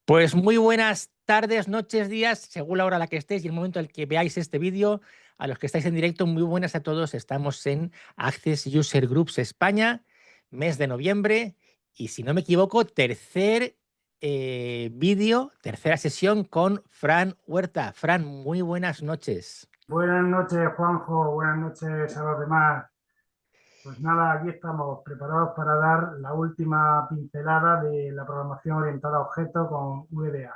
Pues muy buenas tardes, noches, días, según la hora a la que estéis y el momento en el que veáis este vídeo. A los que estáis en directo, muy buenas a todos. Estamos en Access User Groups España, mes de noviembre. Y si no me equivoco, tercer vídeo, tercera sesión con Fran Huerta. Fran, muy buenas noches. Buenas noches, Juanjo. Buenas noches a los demás. Pues nada, aquí estamos preparados para dar la última pincelada de la programación orientada a objetos con VBA.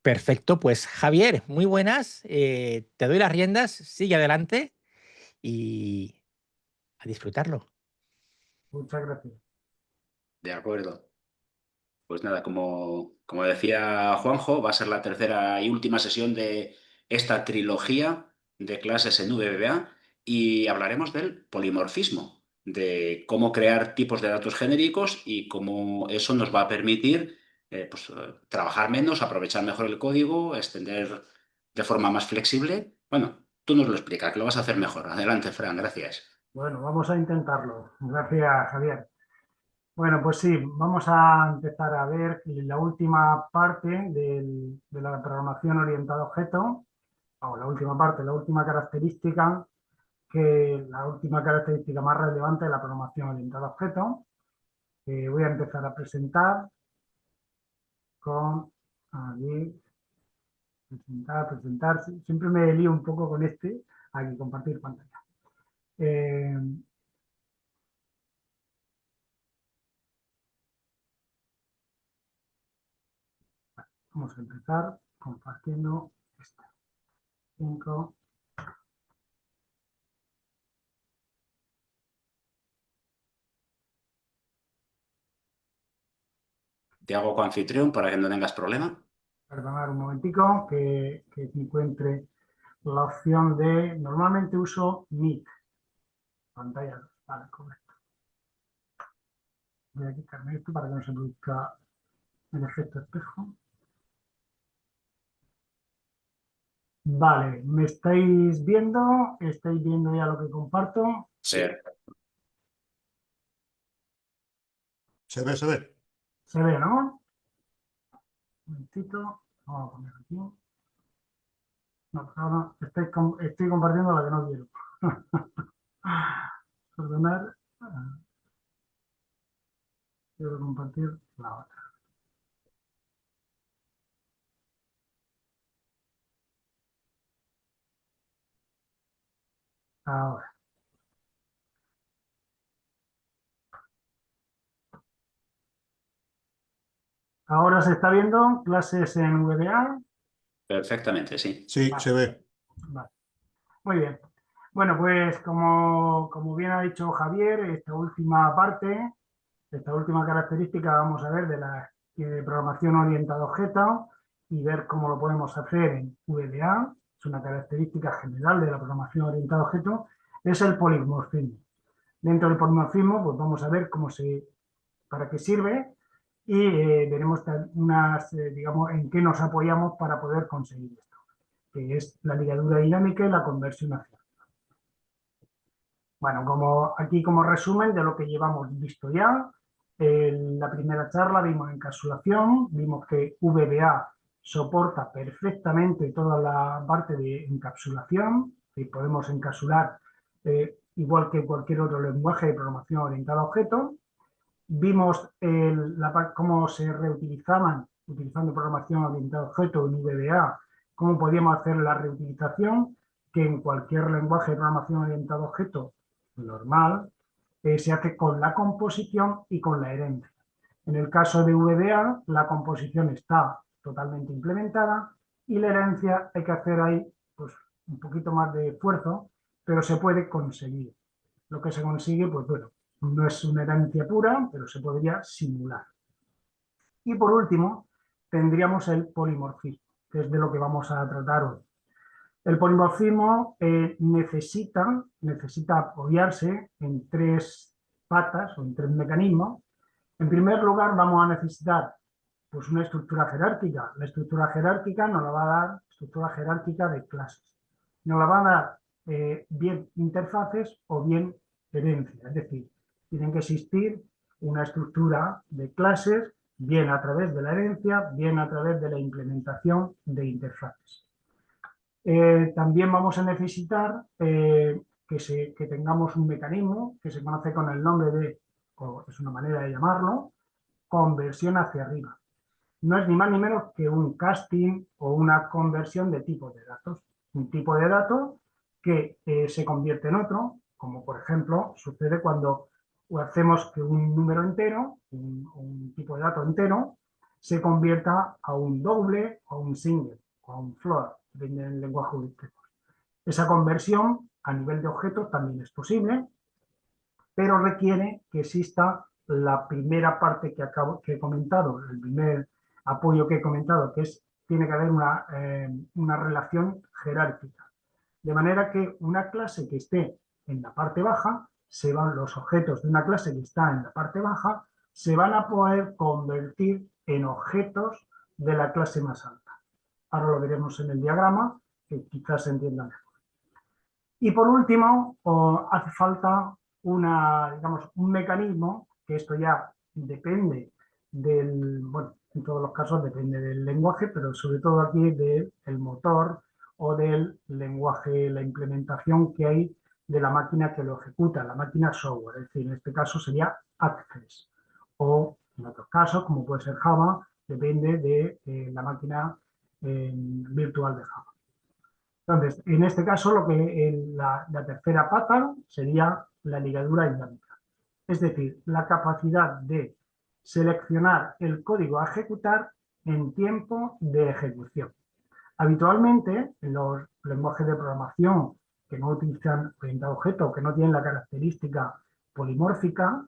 Perfecto, pues Javier, muy buenas. Te doy las riendas, sigue adelante y a disfrutarlo. Muchas gracias. De acuerdo. Pues nada, como decía Juanjo, va a ser la tercera y última sesión de esta trilogía de clases en VBA y hablaremos del polimorfismo, de cómo crear tipos de datos genéricos y cómo eso nos va a permitir trabajar menos, aprovechar mejor el código, extender de forma más flexible. Bueno, tú nos lo explicas, que lo vas a hacer mejor. Adelante, Fran, gracias. Bueno, vamos a intentarlo. Gracias, Javier. Bueno, pues sí, vamos a empezar a ver la última parte de la programación orientada a objetos, o la última parte, la última característica, la última característica más relevante de la programación orientada a objetos. Voy a empezar a presentar con aquí, presentar. Siempre me lío un poco con aquí, compartir pantalla. Vamos a empezar compartiendo esta. 5. Te hago coanfitrión para que no tengas problema. Perdonad un momentico que encuentre la opción de... Normalmente uso Meet. Pantalla 2. Vale, correcto. Voy a quitarme esto para que no se produzca el efecto espejo. Vale, ¿me estáis viendo? ¿Estáis viendo ya lo que comparto? Sí. Se ve, se ve. Se ve, ¿no? Un momentito. Vamos a poner aquí. No, ahora estoy compartiendo la que no quiero. Ordenar. Quiero compartir la otra. Ahora. Ahora se está viendo clases en VBA. Perfectamente, sí. Sí, Vale. se ve. Vale. Muy bien. Bueno, pues como bien ha dicho Javier, esta última parte, esta última característica vamos a ver de la programación orientada a objetos y ver cómo lo podemos hacer en VBA. Es una característica general de la programación orientada a objetos, es el polimorfismo. Dentro del polimorfismo, pues vamos a ver para qué sirve y veremos digamos, en qué nos apoyamos para poder conseguir esto, que es la ligadura dinámica y la conversión hacia. Bueno, como resumen de lo que llevamos visto ya, en la primera charla vimos encapsulación, vimos que VBA soporta perfectamente toda la parte de encapsulación, que podemos encapsular igual que cualquier otro lenguaje de programación orientada a objetos. Vimos cómo se reutilizaban, utilizando programación orientada a objetos en VBA, cómo podíamos hacer la reutilización, que en cualquier lenguaje de programación orientada a objetos normal, se hace con la composición y con la herencia. En el caso de VBA, la composición está totalmente implementada y la herencia hay que hacer ahí pues, un poquito más de esfuerzo, pero se puede conseguir. Lo que se consigue, pues bueno, no es una herencia pura, pero se podría simular. Y por último, tendríamos el polimorfismo, que es de lo que vamos a tratar hoy. El polimorfismo necesita apoyarse en 3 patas o en 3 mecanismos. En primer lugar, vamos a necesitar pues, una estructura jerárquica. La estructura jerárquica nos la va a dar estructura jerárquica de clases. Nos la va a dar bien interfaces o bien herencia. Es decir, tienen que existir una estructura de clases bien a través de la herencia, bien a través de la implementación de interfaces. También vamos a necesitar que tengamos un mecanismo que se conoce con el nombre de, o es una manera de llamarlo, conversión hacia arriba. No es ni más ni menos que un casting o una conversión de tipo de datos. Un tipo de datos que se convierte en otro, como por ejemplo sucede cuando hacemos que un número entero, un tipo de dato entero, se convierta a un doble o un single o a un float, depende del lenguaje que utilicemos. Esa conversión a nivel de objetos también es posible, pero requiere que exista la primera parte que he comentado, el primer apoyo que he comentado, que es tiene que haber una relación jerárquica. De manera que una clase que esté en la parte baja, los objetos de una clase que está en la parte baja, se van a poder convertir en objetos de la clase más alta. Ahora lo veremos en el diagrama, que quizás se entienda mejor. Y por último, hace falta digamos, un mecanismo, que esto ya depende bueno, en todos los casos depende del lenguaje, pero sobre todo aquí del motor o del lenguaje, la implementación que hay de la máquina que lo ejecuta, la máquina software, es decir, en este caso sería Access, o en otros casos, como puede ser Java, depende de la máquina virtual de Java. Entonces, en este caso, la tercera pata sería la ligadura dinámica. Es decir, la capacidad de seleccionar el código a ejecutar en tiempo de ejecución. Habitualmente, en los lenguajes de programación que no utilizan orientado a objeto, que no tienen la característica polimórfica,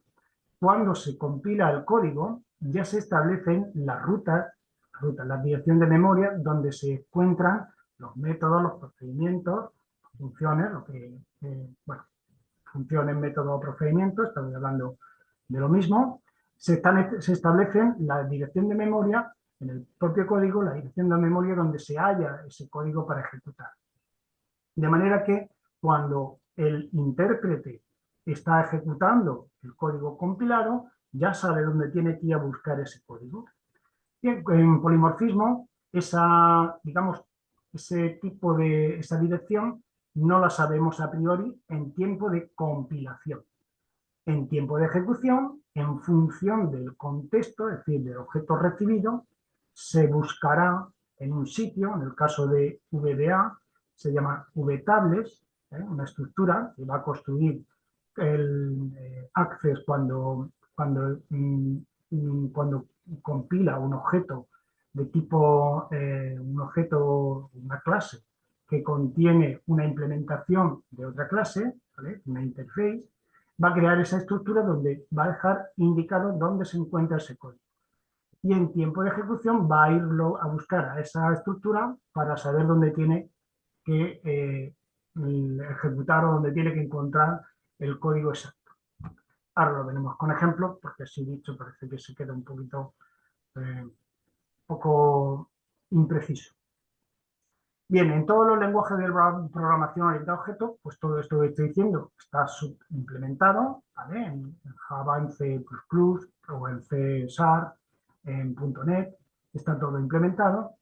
cuando se compila el código, ya se establecen las rutas, la dirección de memoria, donde se encuentran los métodos, los procedimientos, funciones, bueno, funciones, método o procedimiento, estamos hablando de lo mismo, se establecen la dirección de memoria en el propio código, la dirección de memoria donde se halla ese código para ejecutar. De manera que cuando el intérprete está ejecutando el código compilado, ya sabe dónde tiene que ir a buscar ese código. Y en polimorfismo, digamos, esa dirección no la sabemos a priori en tiempo de compilación. En tiempo de ejecución, en función del contexto, es decir, del objeto recibido, se buscará en un sitio, en el caso de VBA, se llama vtables, una estructura que va a construir el Access cuando compila un objeto de tipo, una clase que contiene una implementación de otra clase, ¿vale? Una interface, va a crear esa estructura donde va a dejar indicado dónde se encuentra ese código. Y en tiempo de ejecución va a irlo a buscar a esa estructura para saber dónde tiene que ejecutar o dónde tiene que encontrar el código exacto. Ahora lo veremos con ejemplos, porque así dicho parece que se queda un poco impreciso. Bien, en todos los lenguajes de programación orientada a objetos, pues todo esto que estoy diciendo está subimplementado, ¿vale? En Java, en C++ o en C Sharp, en .NET, está todo implementado.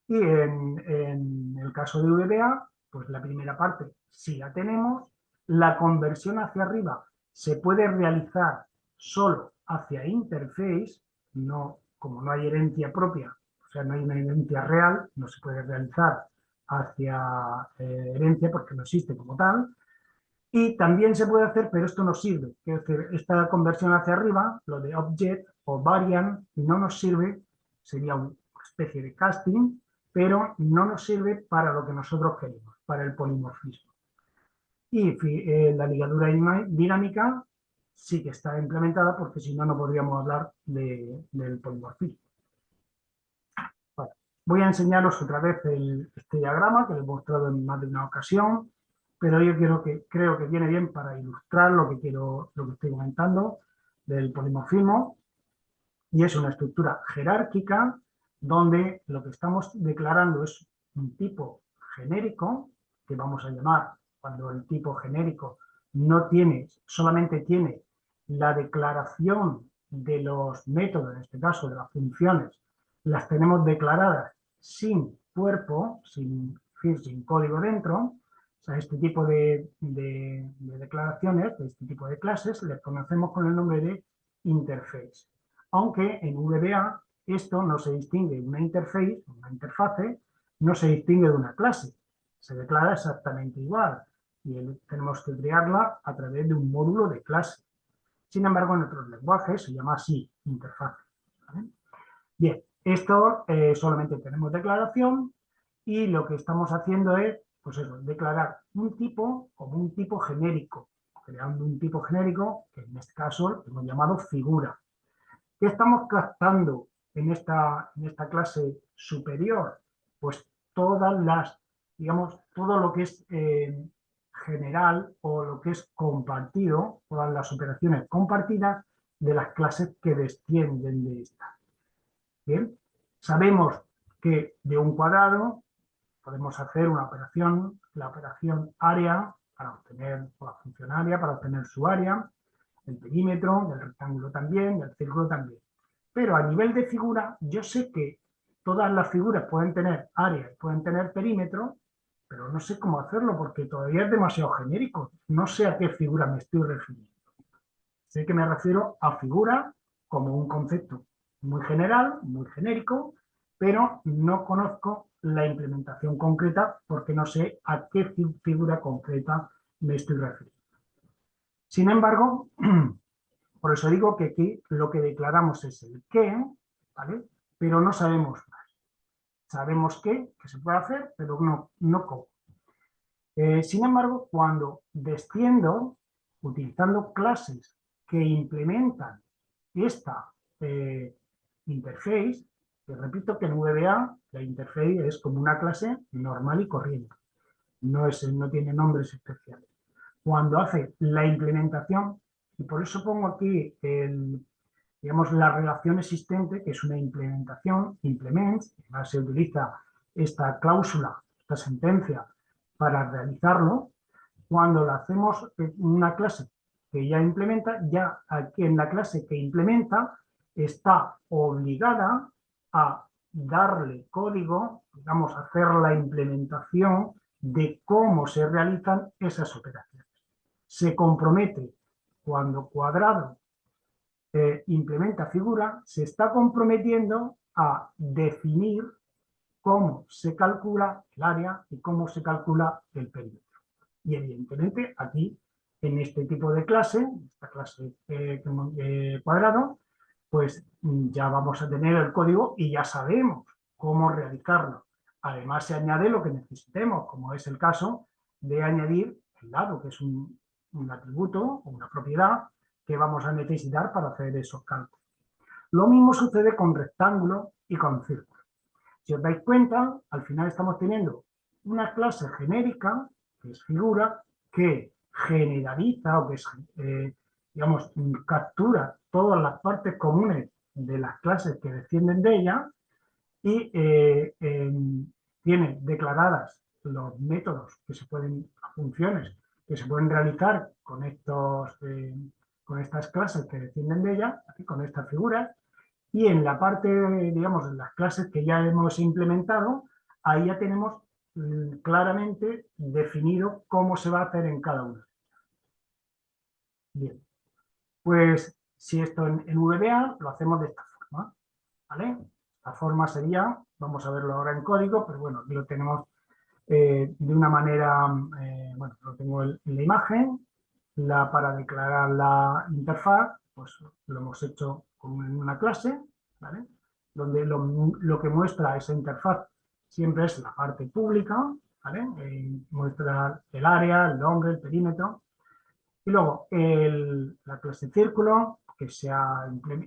Y en el caso de VBA, pues la primera parte sí la tenemos. La conversión hacia arriba se puede realizar solo hacia interface, como no hay herencia propia, o sea, no hay una herencia real, no se puede realizar hacia herencia porque no existe como tal. Y también se puede hacer, pero esto no sirve. Es decir, esta conversión hacia arriba, lo de object o variant, no nos sirve, sería una especie de casting, pero no nos sirve para lo que nosotros queremos, para el polimorfismo. Y la ligadura dinámica sí que está implementada porque si no, no podríamos hablar del polimorfismo. Vale. Voy a enseñaros otra vez este diagrama que lo he mostrado en más de una ocasión, pero yo creo que viene bien para ilustrar lo que estoy comentando del polimorfismo, y es una estructura jerárquica donde lo que estamos declarando es un tipo genérico, que vamos a llamar, cuando el tipo genérico solamente tiene la declaración de los métodos, en este caso de las funciones, las tenemos declaradas sin cuerpo, sin código dentro, o sea, este tipo de declaraciones, de este tipo de clases, les conocemos con el nombre de interface. Aunque en VBA esto no se distingue de una interface, una interfase, no se distingue de una clase. Se declara exactamente igual y tenemos que crearla a través de un módulo de clase. Sin embargo, en otros lenguajes se llama así, interfaz. ¿Vale? Bien, esto solamente tenemos declaración y lo que estamos haciendo es, pues eso, declarar un tipo como un tipo genérico, creando un tipo genérico, que en este caso hemos llamado figura. ¿Qué estamos captando en esta clase superior? Pues todas las, digamos, todo lo que es general o lo que es compartido, todas las operaciones compartidas de las clases que descienden de esta. Bien, sabemos que de un cuadrado podemos hacer una operación, la operación área, para obtener la función área, para obtener su área, el perímetro, del rectángulo también, del círculo también. Pero a nivel de figura, yo sé que todas las figuras pueden tener área, pueden tener perímetro, pero no sé cómo hacerlo porque todavía es demasiado genérico. No sé a qué figura me estoy refiriendo. Sé que me refiero a figura como un concepto muy general, muy genérico, pero no conozco la implementación concreta porque no sé a qué figura concreta me estoy refiriendo. Sin embargo, por eso digo que aquí lo que declaramos es el qué, ¿vale? Pero no sabemos más. Sabemos qué, que se puede hacer, pero no cómo. Sin embargo, cuando desciendo, utilizando clases que implementan esta interface, que repito que en VBA la interface es como una clase normal y corriente, no tiene nombres especiales. Cuando hace la implementación, y por eso pongo aquí digamos, la relación existente, que es una implementación, implements, además se utiliza esta cláusula, esta sentencia, para realizarlo. Cuando lo hacemos en una clase que ya implementa, ya aquí en la clase que implementa está obligada a darle código, digamos, hacer la implementación de cómo se realizan esas operaciones. Se compromete cuando cuadrado implementa figura, se está comprometiendo a definir cómo se calcula el área y cómo se calcula el perímetro. Y evidentemente aquí, en este tipo de clase, esta clase cuadrado, pues ya vamos a tener el código y ya sabemos cómo realizarlo. Además se añade lo que necesitemos, como es el caso de añadir el lado, que es un atributo o una propiedad que vamos a necesitar para hacer esos cálculos. Lo mismo sucede con rectángulo y con círculo. Si os dais cuenta, al final estamos teniendo una clase genérica, que es figura, que generaliza o que digamos, captura todas las partes comunes de las clases que descienden de ella y tiene declaradas los métodos que se pueden, funciones que se pueden realizar con estas clases que descienden de ella, aquí, con estas figuras, y en la parte, digamos, en las clases que ya hemos implementado, ahí ya tenemos claramente definido cómo se va a hacer en cada una. Bien, pues si esto en VBA lo hacemos de esta forma, ¿vale? La forma sería, vamos a verlo ahora en código, pero bueno, aquí lo tenemos de una manera, bueno, lo tengo en la imagen, para declarar la interfaz, pues lo hemos hecho en una clase, ¿vale? Donde lo que muestra esa interfaz siempre es la parte pública, ¿vale? Muestra el área, el nombre, el perímetro. Y luego la clase círculo, que se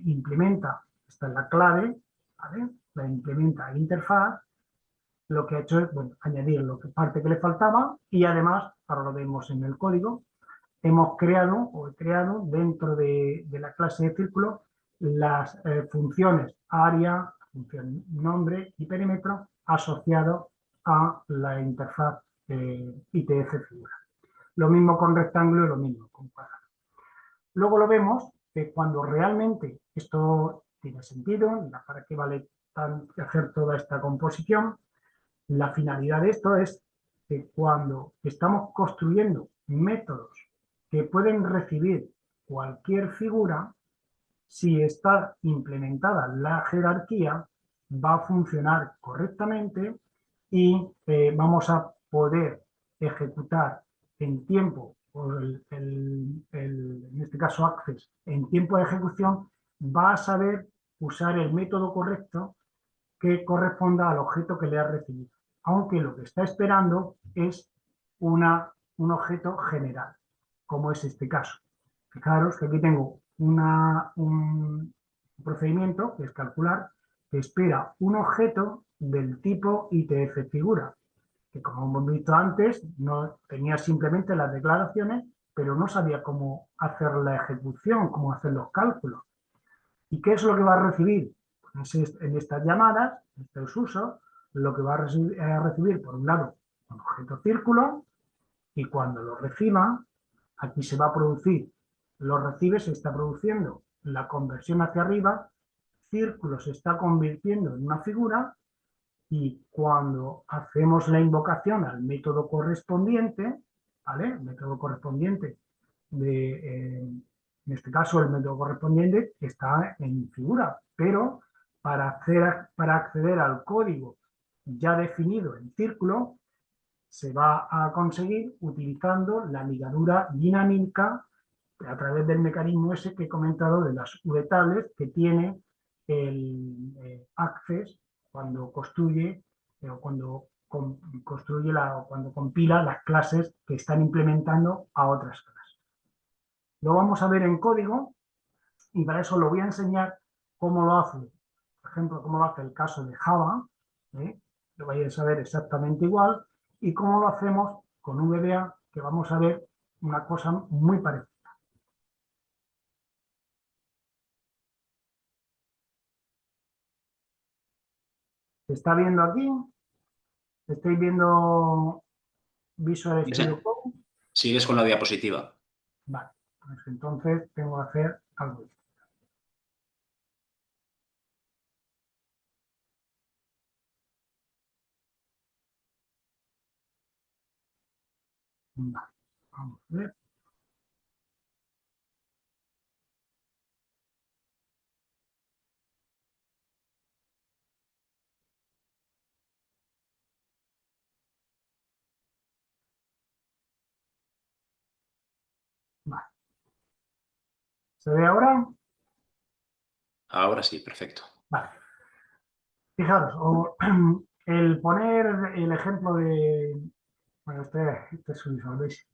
implementa, esta es la clave, ¿vale? La implementa interfaz. Lo que ha hecho es, bueno, añadir la parte que le faltaba y además, ahora lo vemos en el código, hemos creado o he creado dentro de la clase de círculo las funciones área, función nombre y perímetro asociado a la interfaz ITF figura. Lo mismo con rectángulo y lo mismo con cuadrado. Luego lo vemos que cuando realmente Esto tiene sentido, ¿para qué vale hacer toda esta composición? La finalidad de esto es que cuando estamos construyendo métodos que pueden recibir cualquier figura, si está implementada la jerarquía, va a funcionar correctamente y vamos a poder ejecutar en tiempo, o en este caso Access, en tiempo de ejecución, va a saber usar el método correcto que corresponda al objeto que le ha recibido, aunque lo que está esperando es un objeto general, como es este caso. Fijaros que aquí tengo un procedimiento, que es calcular, que espera un objeto del tipo ITF figura, que como hemos visto antes, no tenía simplemente las declaraciones, pero no sabía cómo hacer la ejecución, cómo hacer los cálculos. ¿Y qué es lo que va a recibir? Pues en estas llamadas, en estos usos, lo que va a recibir, por un lado, un objeto círculo, y cuando lo reciba, aquí se va a producir, lo recibe, se está produciendo la conversión hacia arriba, círculo se está convirtiendo en una figura, y cuando hacemos la invocación al método correspondiente, ¿vale? El método correspondiente en este caso el método correspondiente está en figura, pero para acceder al código ya definido en círculo, se va a conseguir utilizando la ligadura dinámica a través del mecanismo ese que he comentado de las vtables que tiene el Access cuando construye o cuando cuando compila las clases que están implementando a otras clases. Lo vamos a ver en código y para eso lo voy a enseñar cómo lo hace, por ejemplo, cómo lo hace el caso de Java, lo vais a ver exactamente igual, y cómo lo hacemos con VBA, que vamos a ver una cosa muy parecida. ¿Se está viendo aquí? ¿Estáis viendo Visual Studio Code? Sigues con la diapositiva. Vale, pues entonces tengo que hacer algo. Vale, vamos a ver. Vale. ¿Se ve ahora? Ahora sí, perfecto. Vale. Fijaros, el poner el ejemplo de... Bueno, este es un Visual Basic.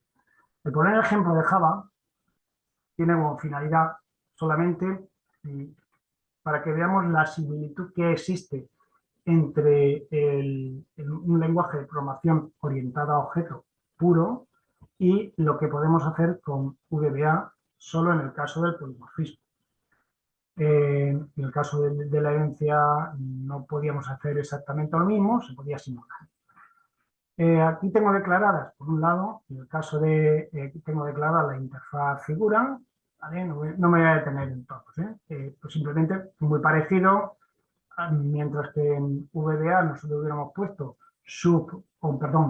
El poner el ejemplo de Java tiene como finalidad solamente para que veamos la similitud que existe entre un lenguaje de programación orientado a objeto puro y lo que podemos hacer con VBA solo en el caso del polimorfismo. En el caso de la herencia no podíamos hacer exactamente lo mismo, se podía simular. Aquí tengo declaradas, por un lado, en el caso de, aquí tengo declarada la interfaz figura, ¿vale? No me voy a detener en todos, pues simplemente muy parecido, mientras que en VBA nosotros hubiéramos puesto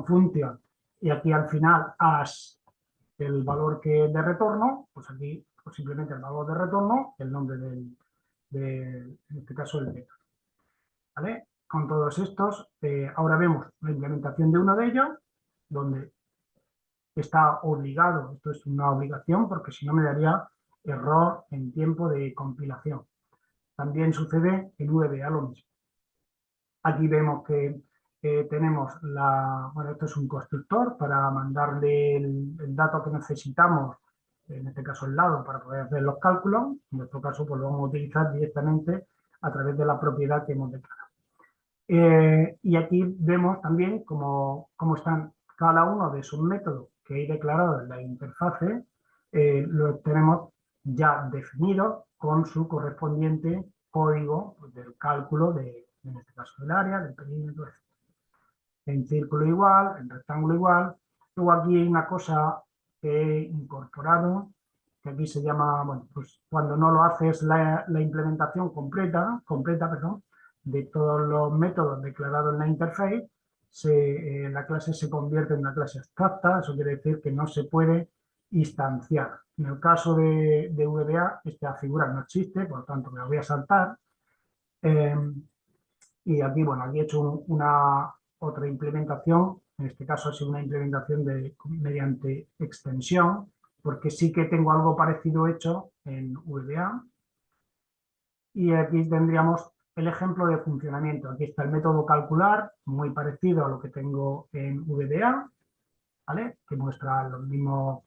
function, y aquí al final as el valor de retorno, pues aquí pues simplemente el valor de retorno, el nombre en este caso el método. ¿Vale? Con todos estos, ahora vemos la implementación de uno de ellos, donde está obligado, esto es una obligación, porque si no me daría error en tiempo de compilación. También sucede en VBA lo mismo. Aquí vemos que tenemos bueno, esto es un constructor para mandarle el dato que necesitamos, en este caso el lado, para poder hacer los cálculos. En nuestro caso, pues lo vamos a utilizar directamente a través de la propiedad que hemos declarado. Y aquí vemos también cómo están cada uno de esos métodos que hay declarados en la interfase, lo tenemos ya definido con su correspondiente código del cálculo, en este caso del área, del perímetro, etc. En círculo igual, en rectángulo igual. Luego aquí hay una cosa que he incorporado, que aquí se llama, bueno, pues cuando no lo haces la implementación completa, perdón, de todos los métodos declarados en la interface, la clase se convierte en una clase abstracta. Eso quiere decir que no se puede instanciar. En el caso de VBA, esta figura no existe, por lo tanto me la voy a saltar. Y aquí, bueno, aquí he hecho una otra implementación. En este caso ha sido una implementación mediante extensión, porque sí que tengo algo parecido hecho en VBA. Y aquí tendríamos el ejemplo de funcionamiento. Aquí está el método calcular, muy parecido a lo que tengo en VBA, ¿vale? Que muestra lo mismo,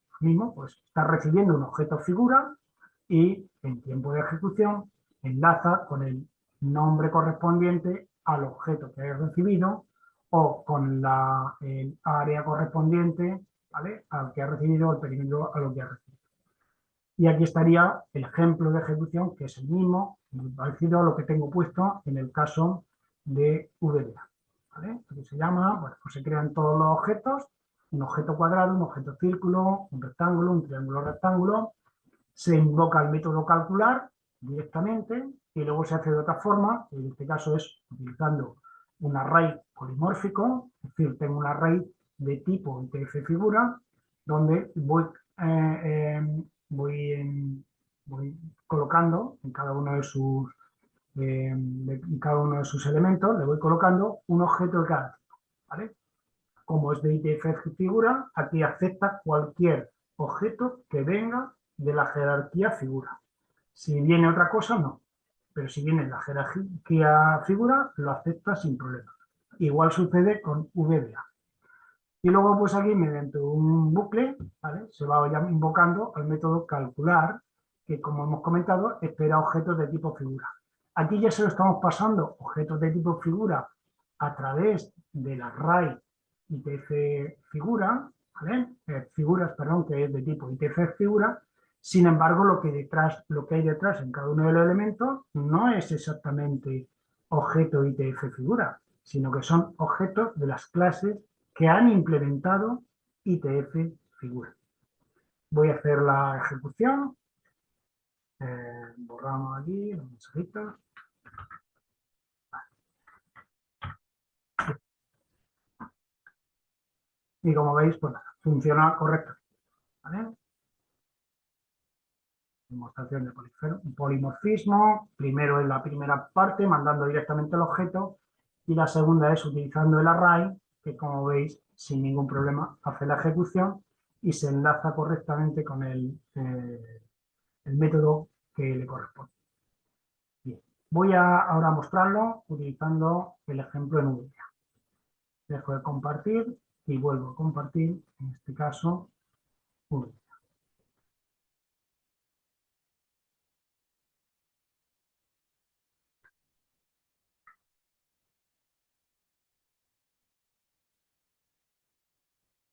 pues está recibiendo un objeto figura y en tiempo de ejecución enlaza con el nombre correspondiente al objeto que he recibido o con el área correspondiente, ¿vale? Al que ha recibido, el perímetro a lo que ha recibido. Y aquí estaría el ejemplo de ejecución, que es el mismo, muy parecido a lo que tengo puesto en el caso de VBA, ¿vale? Aquí se llama, bueno, pues se crean todos los objetos, un objeto cuadrado, un objeto círculo, un rectángulo, un triángulo rectángulo. Se invoca el método calcular directamente y luego se hace de otra forma, en este caso es utilizando un array polimórfico, es decir, tengo un array de tipo ITF figura, donde voy colocando en cada uno de sus elementos, le voy colocando un objeto de cada tipo, ¿vale? Como es de ITF figura, aquí acepta cualquier objeto que venga de la jerarquía figura. Si viene otra cosa, no. Pero si viene la jerarquía figura, lo acepta sin problema. Igual sucede con VBA. Y luego, pues aquí, mediante un bucle, ¿vale? Se va ya invocando al método calcular, que como hemos comentado, espera objetos de tipo figura. Aquí ya se lo estamos pasando objetos de tipo figura a través del array ITF figura, ¿vale? Figuras, perdón, que es de tipo ITF figura. Sin embargo, lo que hay detrás en cada uno de los elementos no es exactamente objeto ITF figura, sino que son objetos de las clases que han implementado ITF figura. Voy a hacer la ejecución. Borramos aquí los mensajitos. Y como veis, pues nada, funciona correctamente, ¿vale? Demostración de polimorfismo. Primero en la primera parte, mandando directamente el objeto, y la segunda es utilizando el array, que como veis, sin ningún problema, hace la ejecución y se enlaza correctamente con el método que le corresponde. Bien. Voy ahora a mostrarlo utilizando el ejemplo en VBA. Dejo de compartir y vuelvo a compartir, en este caso, VBA.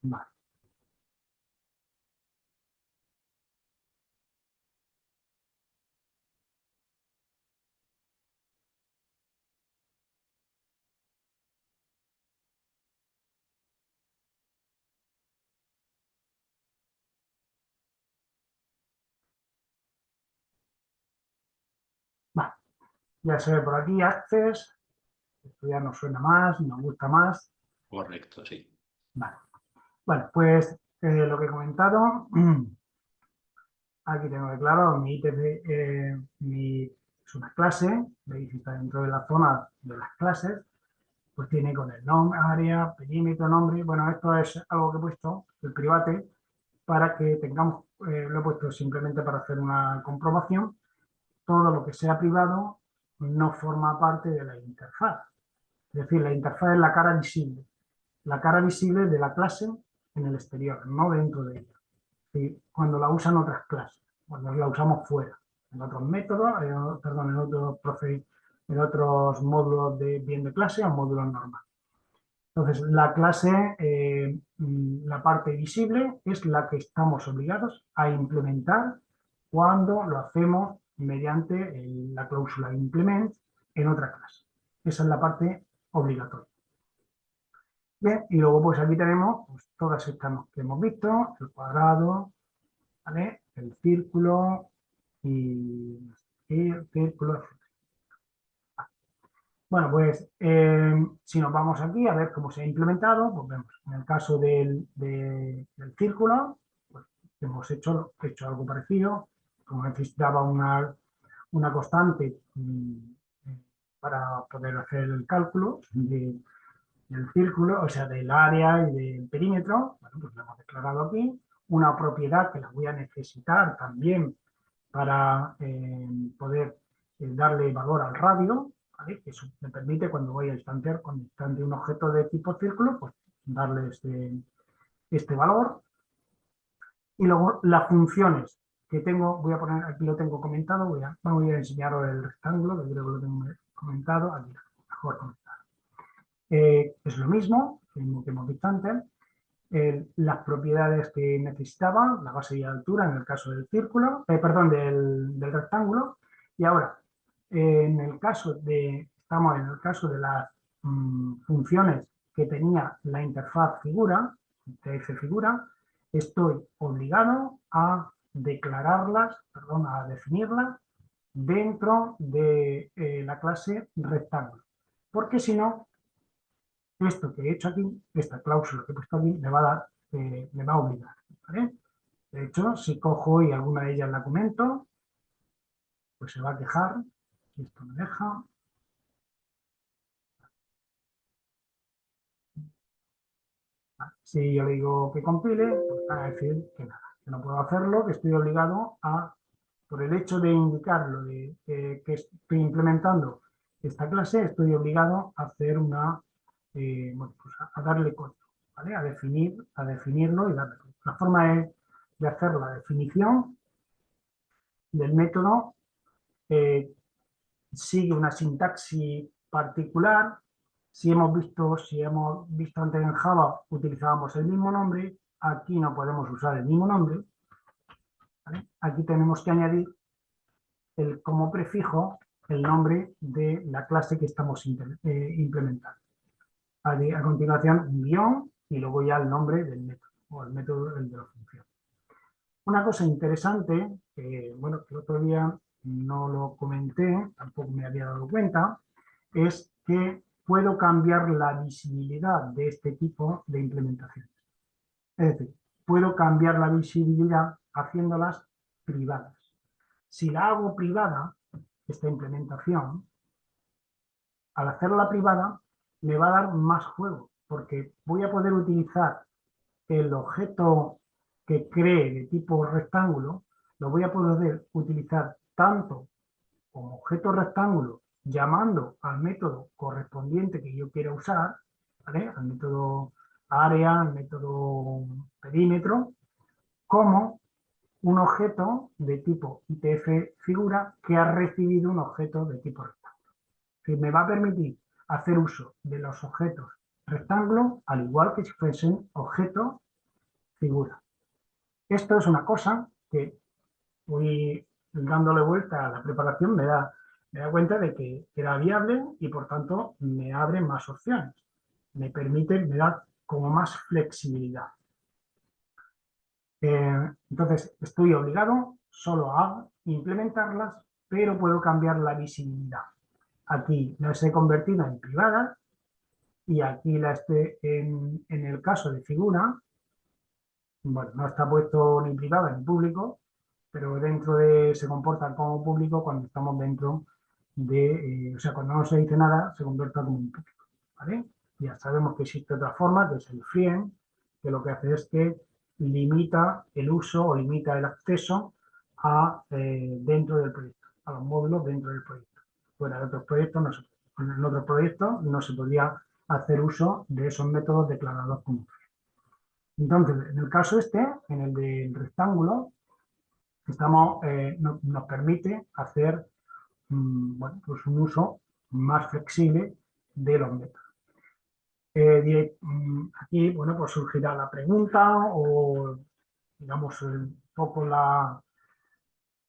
Vale. Vale. Ya se ve por aquí Access. Esto ya nos suena más, nos gusta más. Correcto, sí. Vale. Bueno, pues lo que he comentado, aquí tengo declarado mi ITF, es una clase, veis, está dentro de la zona de las clases, pues tiene con el nombre, área, perímetro, nombre. Bueno, esto es algo que he puesto, el private, para que tengamos, lo he puesto simplemente para hacer una comprobación. Todo lo que sea privado no forma parte de la interfaz. Es decir, la interfaz es la cara visible. La cara visible de la clase en el exterior, no dentro de ella. ¿Sí? Cuando la usan otras clases, cuando la usamos fuera, en otros métodos, en otros módulos bien de clase o módulos normales. Entonces, la clase, la parte visible es la que estamos obligados a implementar cuando lo hacemos mediante la cláusula implement en otra clase. Esa es la parte obligatoria. Bien, y luego pues aquí tenemos pues, todas estas que hemos visto, el cuadrado, ¿vale? el círculo y el círculo. Bueno, pues si nos vamos aquí a ver cómo se ha implementado, pues vemos, en el caso del círculo, pues hemos hecho algo parecido, como necesitaba una constante para poder hacer el cálculo del círculo, o sea, del área y del perímetro. Bueno, pues lo hemos declarado aquí. Una propiedad que la voy a necesitar también para poder darle valor al radio, ¿vale? Eso me permite, cuando voy a instantear con un objeto de tipo círculo, pues darle este valor. Y luego las funciones que tengo, voy a poner, aquí lo tengo comentado, voy a enseñaros el rectángulo, que creo que lo tengo comentado, aquí mejor comentado. Es lo mismo que hemos visto antes. Las propiedades que necesitaba, la base y la altura en el caso del círculo, del rectángulo. Y ahora, estamos en el caso de las funciones que tenía la interfaz figura, TF figura, estoy obligado a declararlas, a definirlas dentro de la clase rectángulo. Porque si no, esto que he hecho aquí, esta cláusula que he puesto aquí, me va a obligar, ¿vale? De hecho, si cojo y alguna de ellas la comento, pues se va a quejar. Esto me deja. Si yo le digo que compile, pues va a decir que nada, que no puedo hacerlo, que estoy obligado a, por el hecho de indicar lo de que estoy implementando esta clase, estoy obligado a hacer bueno, pues a darle código, ¿vale? A definirlo y darle código. La forma es de hacer la definición del método, sigue una sintaxis particular. Si hemos visto antes en Java, utilizábamos el mismo nombre, aquí no podemos usar el mismo nombre, ¿vale? Aquí tenemos que añadir como prefijo el nombre de la clase que estamos implementando. A continuación, un guión y luego ya el nombre del método, o el método de la función. Una cosa interesante, bueno, que el otro día no lo comenté, tampoco me había dado cuenta, es que puedo cambiar la visibilidad de este tipo de implementaciones. Es decir, puedo cambiar la visibilidad haciéndolas privadas. Si la hago privada, esta implementación, al hacerla privada, me va a dar más juego, porque voy a poder utilizar el objeto que cree de tipo rectángulo, lo voy a poder utilizar tanto como objeto rectángulo, llamando al método correspondiente que yo quiera usar, ¿vale? Al método área, al método perímetro, como un objeto de tipo ITF figura que ha recibido un objeto de tipo rectángulo. Que me va a permitir hacer uso de los objetos rectángulo, al igual que si fuesen objetos figura. Esto es una cosa que voy dándole vuelta a la preparación, me da cuenta de que era viable y por tanto me abre más opciones. Me da como más flexibilidad. Entonces estoy obligado solo a implementarlas, pero puedo cambiar la visibilidad. Aquí las he convertido en privadas y aquí en el caso de figura, bueno, no está puesto ni privada ni público, pero se comporta como público cuando estamos dentro o sea, cuando no se dice nada, se convierte como un público, ¿vale? Ya sabemos que existe otra forma, que es el freen, que lo que hace es que limita el uso o limita el acceso dentro del proyecto, a los módulos dentro del proyecto. Fuera de otros proyectos, en otros proyectos no se podría hacer uso de esos métodos declarados como freen. Entonces, en el caso en el del rectángulo, nos permite hacer bueno, pues un uso más flexible de los métodos. Aquí, bueno, pues surgirá la pregunta o, digamos, un poco lo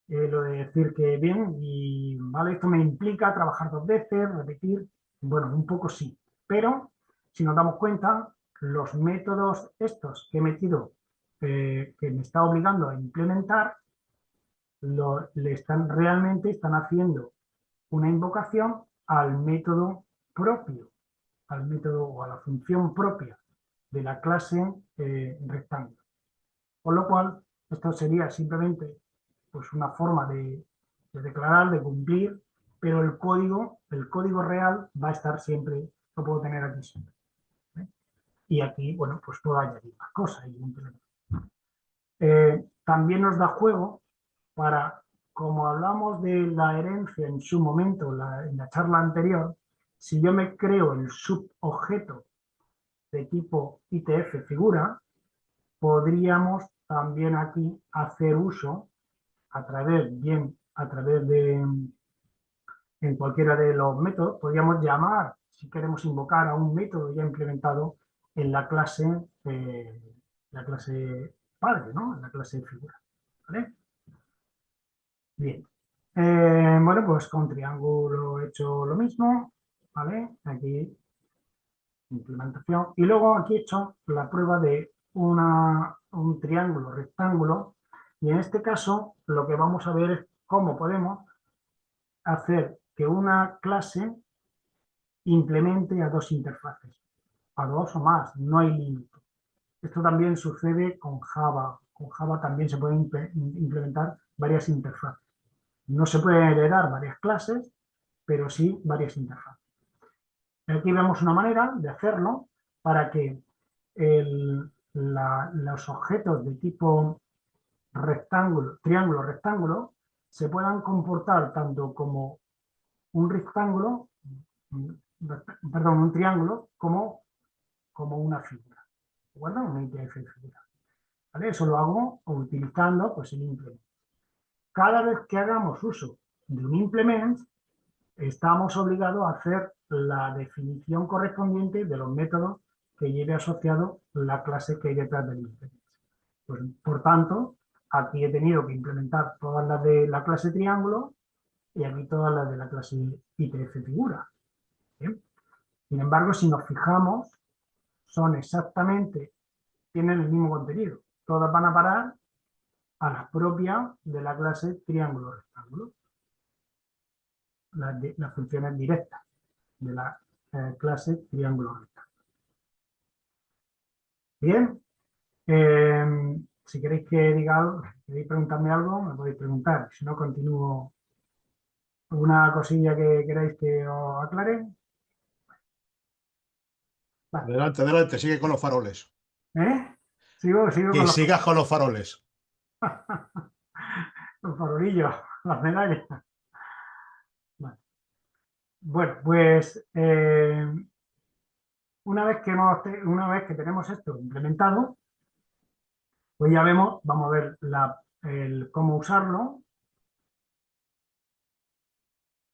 de decir que bien, y vale, esto me implica trabajar 2 veces, repetir, bueno, un poco sí, pero si nos damos cuenta, los métodos estos que he metido, que me está obligando a implementar, realmente están haciendo una invocación al método propio, al método o a la función propia de la clase rectángulo. Con lo cual, esto sería simplemente pues, una forma de declarar, de cumplir, pero el código real va a estar siempre, lo puedo tener aquí siempre. Y aquí, bueno, pues puedo añadir más cosas, evidentemente. También nos da juego para, como hablamos de la herencia en su momento, en la charla anterior, si yo me creo el subobjeto de tipo ITF figura, podríamos también aquí hacer uso, a través de, en cualquiera de los métodos, podríamos llamar, si queremos invocar a un método ya implementado en la clase padre, ¿no? En la clase figura. ¿Vale? Bien. Bueno, pues con triángulo he hecho lo mismo, ¿vale? Aquí implementación. Y luego aquí he hecho la prueba de un triángulo rectángulo. Y en este caso lo que vamos a ver es cómo podemos hacer que una clase implemente a dos interfaces, a dos o más, no hay límite. Esto también sucede con Java. Con Java también se pueden implementar varias interfaces. No se pueden heredar varias clases, pero sí varias interfaces. Aquí vemos una manera de hacerlo para que los objetos de tipo rectángulo, triángulo, rectángulo, se puedan comportar tanto como un rectángulo, perdón, un triángulo, como una figura. ¿De acuerdo? Una ITF figura. ¿Vale? Eso lo hago utilizando pues, el implement. Cada vez que hagamos uso de un implement, estamos obligados a hacer la definición correspondiente de los métodos que lleve asociado la clase que hay detrás del implement. Pues, por tanto, aquí he tenido que implementar todas las de la clase triángulo y aquí todas las de la clase ITF figura. ¿Bien? Sin embargo, si nos fijamos, son exactamente, tienen el mismo contenido. Todas van a parar a la propia de la clase triángulo rectángulo. Las funciones directas de la clase triángulo rectángulo. Bien, si queréis que diga algo, queréis preguntarme algo, me podéis preguntar. Si no, continúo. ¿Alguna cosilla que queráis que os aclare? Vale. Adelante, adelante, sigue con los faroles. ¿Eh? Sigo Que con sigas con los faroles. los farolillos, las medallas. Vale. Bueno, pues una vez que tenemos esto implementado, pues ya vamos a ver cómo usarlo.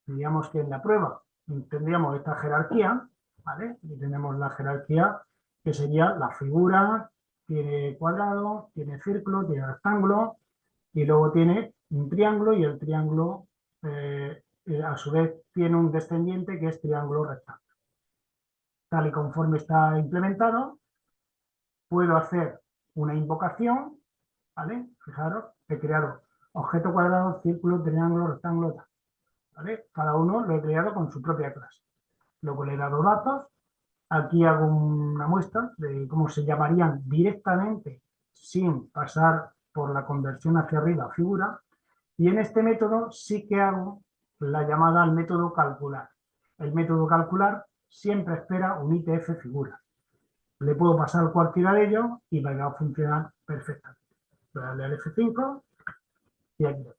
Digamos que en la prueba tendríamos esta jerarquía, ¿vale? Y tenemos la jerarquía que sería la figura, tiene cuadrado, tiene círculo, tiene rectángulo, y luego tiene un triángulo, y el triángulo a su vez tiene un descendiente que es triángulo rectángulo. Tal y conforme está implementado, puedo hacer una invocación, ¿vale? Fijaros, he creado objeto cuadrado, círculo, triángulo, rectángulo, tal, ¿vale? Cada uno lo he creado con su propia clase. Luego le he dado datos, aquí hago una muestra de cómo se llamarían directamente sin pasar por la conversión hacia arriba a figura, y en este método sí que hago la llamada al método calcular. El método calcular siempre espera un ITF figura. Le puedo pasar cualquiera de ellos y va a funcionar perfectamente. Voy a darle al F5 y aquí lo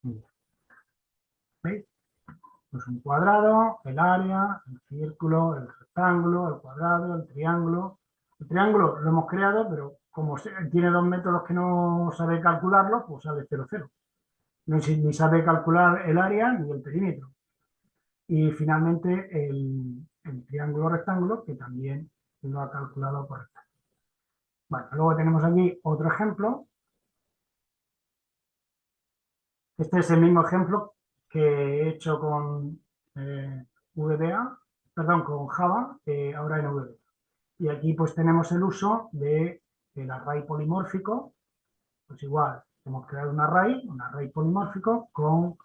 tengo. ¿Veis? Pues un cuadrado, el área, el círculo, el rectángulo, el cuadrado, el triángulo. El triángulo lo hemos creado, pero como tiene dos métodos que no sabe calcularlo, pues sale 0, 0. Ni sabe calcular el área ni el perímetro. Y finalmente el triángulo rectángulo, que también lo ha calculado correctamente. Bueno, luego tenemos aquí otro ejemplo. Este es el mismo ejemplo que he hecho con VBA, perdón, con Java, ahora en VBA. Y aquí pues tenemos el uso del array polimórfico, Pues igual, hemos creado un array polimórfico con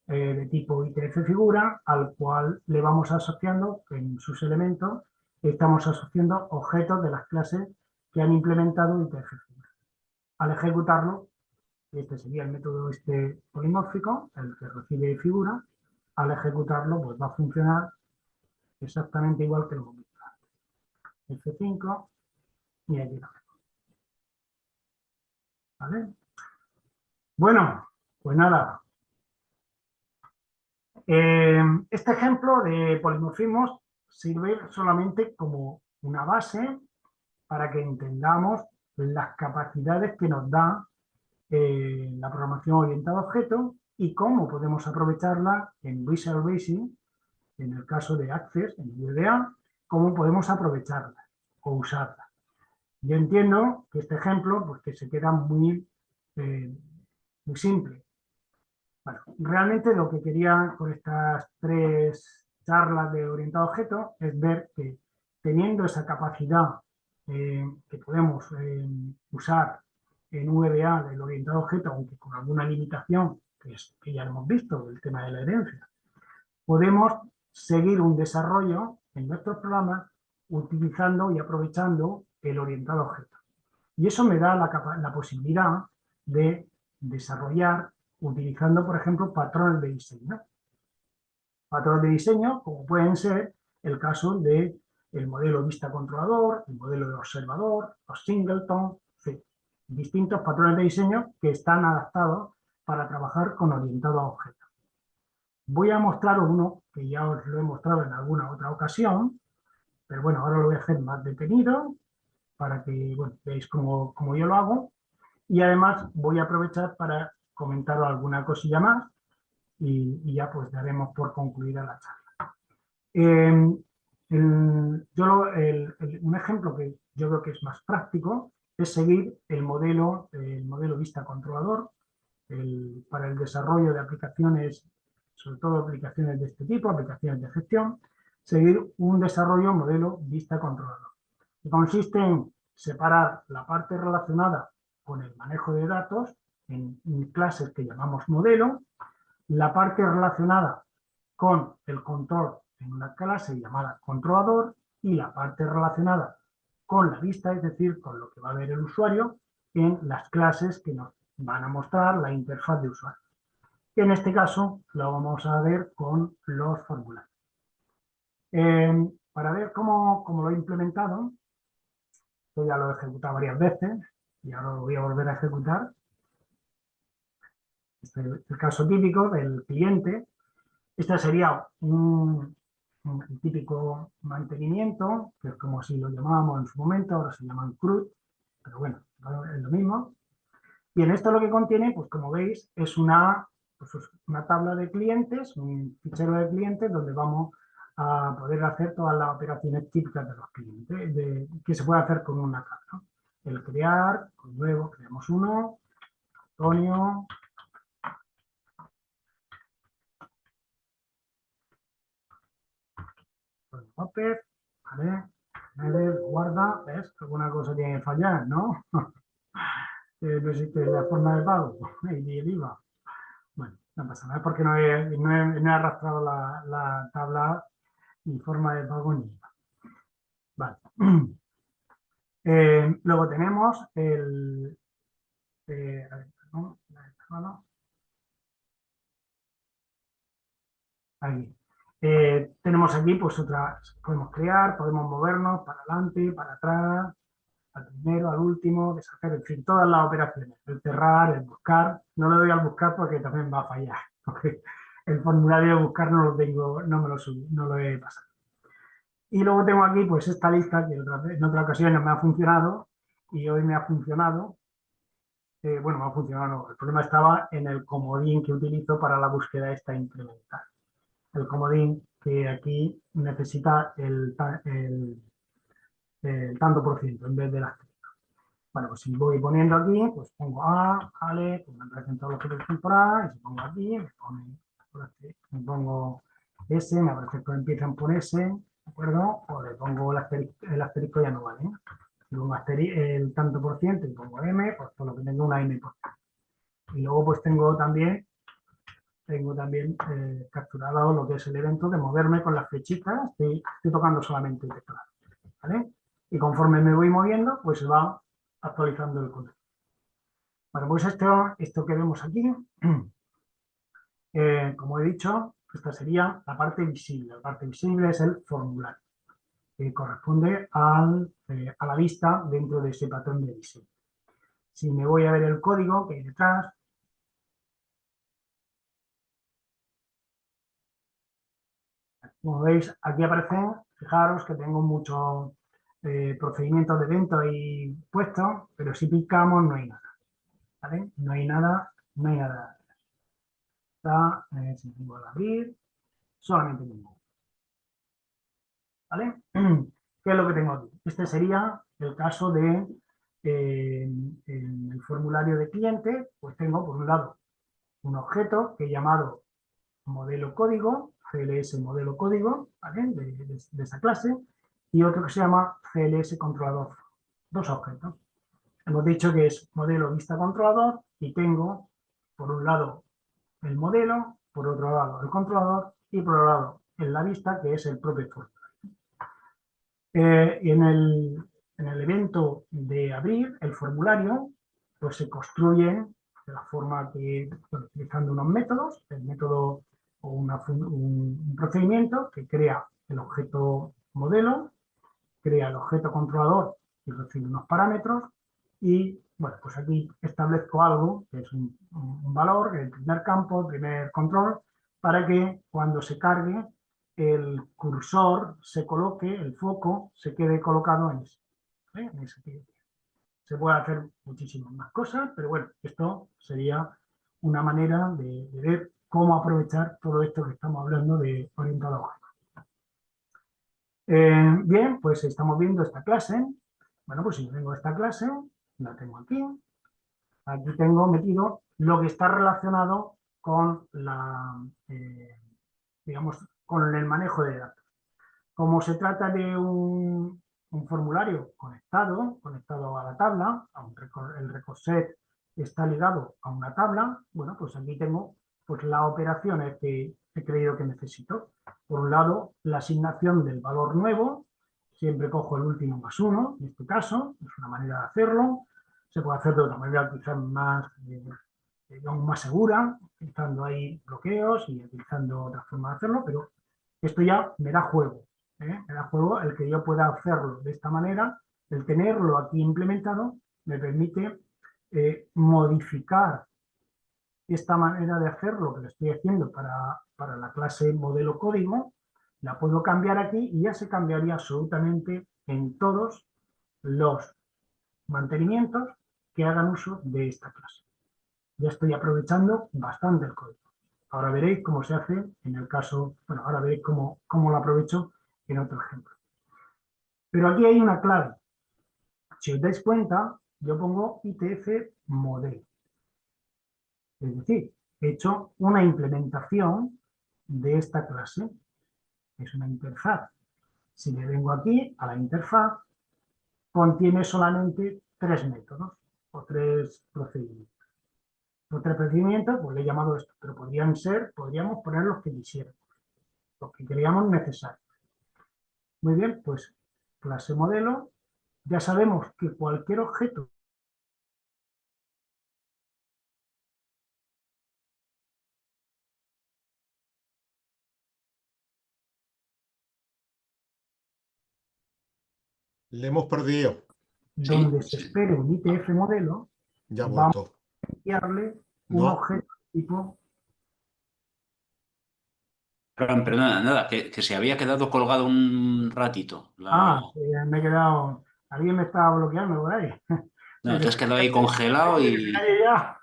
de tipo ITF figura, al cual le vamos asociando en sus elementos, estamos asociando objetos de las clases que han implementado ITF figura. Al ejecutarlo, este sería el método polimórfico, el que recibe figura, al ejecutarlo pues va a funcionar exactamente igual que lo hemos visto antes. F5 y aquí lo vemos. ¿Vale? Bueno, pues nada. Este ejemplo de polimorfismos sirve solamente como una base para que entendamos las capacidades que nos da la programación orientada a objetos y cómo podemos aprovecharla en Visual Basic, en el caso de Access, en VBA, cómo podemos aprovecharla o usarla. Yo entiendo que este ejemplo, pues que se queda muy simple. Bueno, realmente lo que quería con estas 3 charlas de orientado a objetos es ver que teniendo esa capacidad que podemos usar en VBA del orientado a objetos, aunque con alguna limitación, que ya hemos visto, el tema de la herencia, podemos seguir un desarrollo en nuestros programas utilizando y aprovechando el orientado a objetos. Y eso me da la posibilidad de desarrollar utilizando, por ejemplo, patrones de diseño. Patrones de diseño, como pueden ser el caso del modelo vista controlador, el modelo de observador, los singleton, etc. Distintos patrones de diseño que están adaptados para trabajar con orientado a objetos. Voy a mostraros uno que ya os lo he mostrado en alguna otra ocasión, pero bueno, ahora lo voy a hacer más detenido para que bueno, veáis cómo yo lo hago. Y además voy a aprovechar para comentaros alguna cosilla más y ya pues daremos por concluida la charla. Un ejemplo que yo creo que es más práctico es seguir el modelo vista controlador para el desarrollo de aplicaciones, sobre todo aplicaciones de este tipo, aplicaciones de gestión, seguir un desarrollo modelo vista controlador, que consiste en separar la parte relacionada con el manejo de datos en clases que llamamos modelo, la parte relacionada con el control en una clase llamada controlador y la parte relacionada con la vista, es decir, con lo que va a ver el usuario en las clases que nos van a mostrar la interfaz de usuario. Que en este caso lo vamos a ver con los formularios. Para ver cómo lo he implementado, esto ya lo he ejecutado varias veces y ahora lo voy a volver a ejecutar. Este es el caso típico del cliente. Este sería un típico mantenimiento, que es como si lo llamábamos en su momento, ahora se llaman CRUD, pero bueno, es lo mismo. Y en esto lo que contiene, pues como veis, es una tabla de clientes, un fichero de clientes donde vamos a poder hacer todas las operaciones típicas de los clientes, que se puede hacer con una tabla, ¿no? El crear, pues luego creamos uno, Antonio, López, ¿vale? Guarda, ¿ves? Alguna cosa tiene que fallar, ¿no? No existe la forma de pago y el IVA. Bueno, no pasa nada porque no he arrastrado la tabla ni forma de pago ni IVA. Vale. Luego tenemos el... a ver, perdón, aquí. Tenemos aquí pues podemos crear, podemos movernos para adelante, para atrás, al primero, al último, deshacer, en fin, todas las operaciones, el cerrar, el buscar. No le doy al buscar porque también va a fallar, porque el formulario de buscar no lo tengo, no lo he pasado. Y luego tengo aquí pues esta lista que en otras ocasiones me ha funcionado y hoy me ha funcionado. Bueno, me ha funcionado, el problema estaba en el comodín que utilizo para la búsqueda esta incremental. El comodín que aquí necesita el tanto por ciento en vez del asterisco. Bueno, pues si voy poniendo aquí, pues pongo A, vale, pues me aparecen todos los que empiezan por A, y si pongo aquí, me pongo S, me aparece que empiezan por S, ¿de acuerdo? O le pongo el asterisco ya no vale. luego el tanto por ciento y pongo m, pues por lo que tengo una m por ciento. Y luego pues tengo también capturado lo que es el evento de moverme con las flechitas, estoy tocando solamente el teclado, ¿vale? Y conforme me voy moviendo, pues se va actualizando el código. Bueno, pues esto que vemos aquí, como he dicho, esta sería la parte visible. La parte visible es el formulario, que corresponde a la vista dentro de ese patrón de diseño. Si me voy a ver el código que hay detrás, como veis, aquí aparecen, fijaros que tengo muchos procedimientos de evento ahí puestos, pero si picamos no hay nada, ¿vale? No hay nada, no hay nada. Está, si me vuelvo a abrir, solamente tengo, ¿vale? ¿Qué es lo que tengo aquí? Este sería el caso de en el formulario de cliente, pues tengo por un lado un objeto que he llamado modelo código, CLS modelo código, ¿vale? de esa clase, y otro que se llama CLS controlador. Dos objetos. Hemos dicho que es modelo vista controlador y tengo por un lado el modelo, por otro lado el controlador y por otro lado en la vista, que es el propio formulario. En el evento de abrir el formulario, pues se construye de la forma que, bueno, utilizando unos métodos, el método o un procedimiento que crea el objeto modelo, crea el objeto controlador y recibe unos parámetros y, bueno, pues aquí establezco algo que es un valor, el primer campo, el primer control, para que cuando se cargue el cursor se coloque, el foco se quede colocado en ese. En ese cliente. Se puede hacer muchísimas más cosas, pero bueno, esto sería una manera de ver cómo aprovechar todo esto que estamos hablando de orientado a objetos. Bien, pues estamos viendo esta clase. Bueno, pues si yo tengo esta clase, la tengo aquí. Aquí tengo metido lo que está relacionado con digamos, con el manejo de datos. Como se trata de un formulario conectado a la tabla, el record set está ligado a una tabla, bueno, pues aquí tengo pues, las operaciones que he creído que necesito. Por un lado, la asignación del valor nuevo, siempre cojo el último más 1, en este caso, es una manera de hacerlo. Se puede hacer de otra manera quizás más, digamos, más segura, utilizando ahí bloqueos y utilizando otra forma de hacerlo, pero esto ya me da juego. Me da juego el que yo pueda hacerlo de esta manera, el tenerlo aquí implementado me permite modificar esta manera de hacerlo que lo estoy haciendo para la clase modelo código, la puedo cambiar aquí y ya se cambiaría absolutamente en todos los mantenimientos que hagan uso de esta clase. Ya estoy aprovechando bastante el código. Ahora veréis cómo se hace en el caso, bueno, ahora veréis cómo lo aprovecho en otro ejemplo. Pero aquí hay una clave. Si os dais cuenta, yo pongo ITF modelo. Es decir, he hecho una implementación de esta clase. Es una interfaz. Si le vengo aquí a la interfaz, contiene solamente 3 métodos o 3 procedimientos. Los 3 procedimientos, pues le he llamado esto, pero podríamos poner los que quisiéramos, los que creamos necesarios. Muy bien, pues clase modelo, ya sabemos que cualquier objeto Le hemos perdido. donde Sí, se sí. espere un ITF modelo, Ya ha vamos vuelto. a enviarle un No, objeto tipo... Pero nada, que se había quedado colgado un ratito. Me he quedado... Alguien me estaba bloqueando por ahí. No, Que te has quedado ahí congelado se y... calle ya.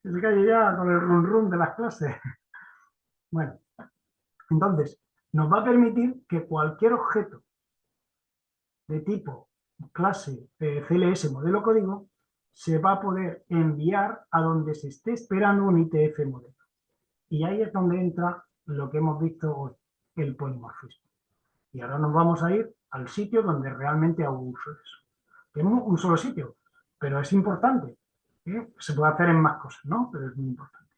Que se calle ya con el run run de las clases. Bueno, entonces, nos va a permitir que cualquier objeto de tipo clase CLS modelo código se va a poder enviar a donde se esté esperando un ITF modelo. Y ahí es donde entra lo que hemos visto hoy, el polimorfismo. Y ahora nos vamos a ir al sitio donde realmente hago uso de eso. Tenemos un solo sitio, pero es importante. Se puede hacer en más cosas, ¿no? Pero es muy importante.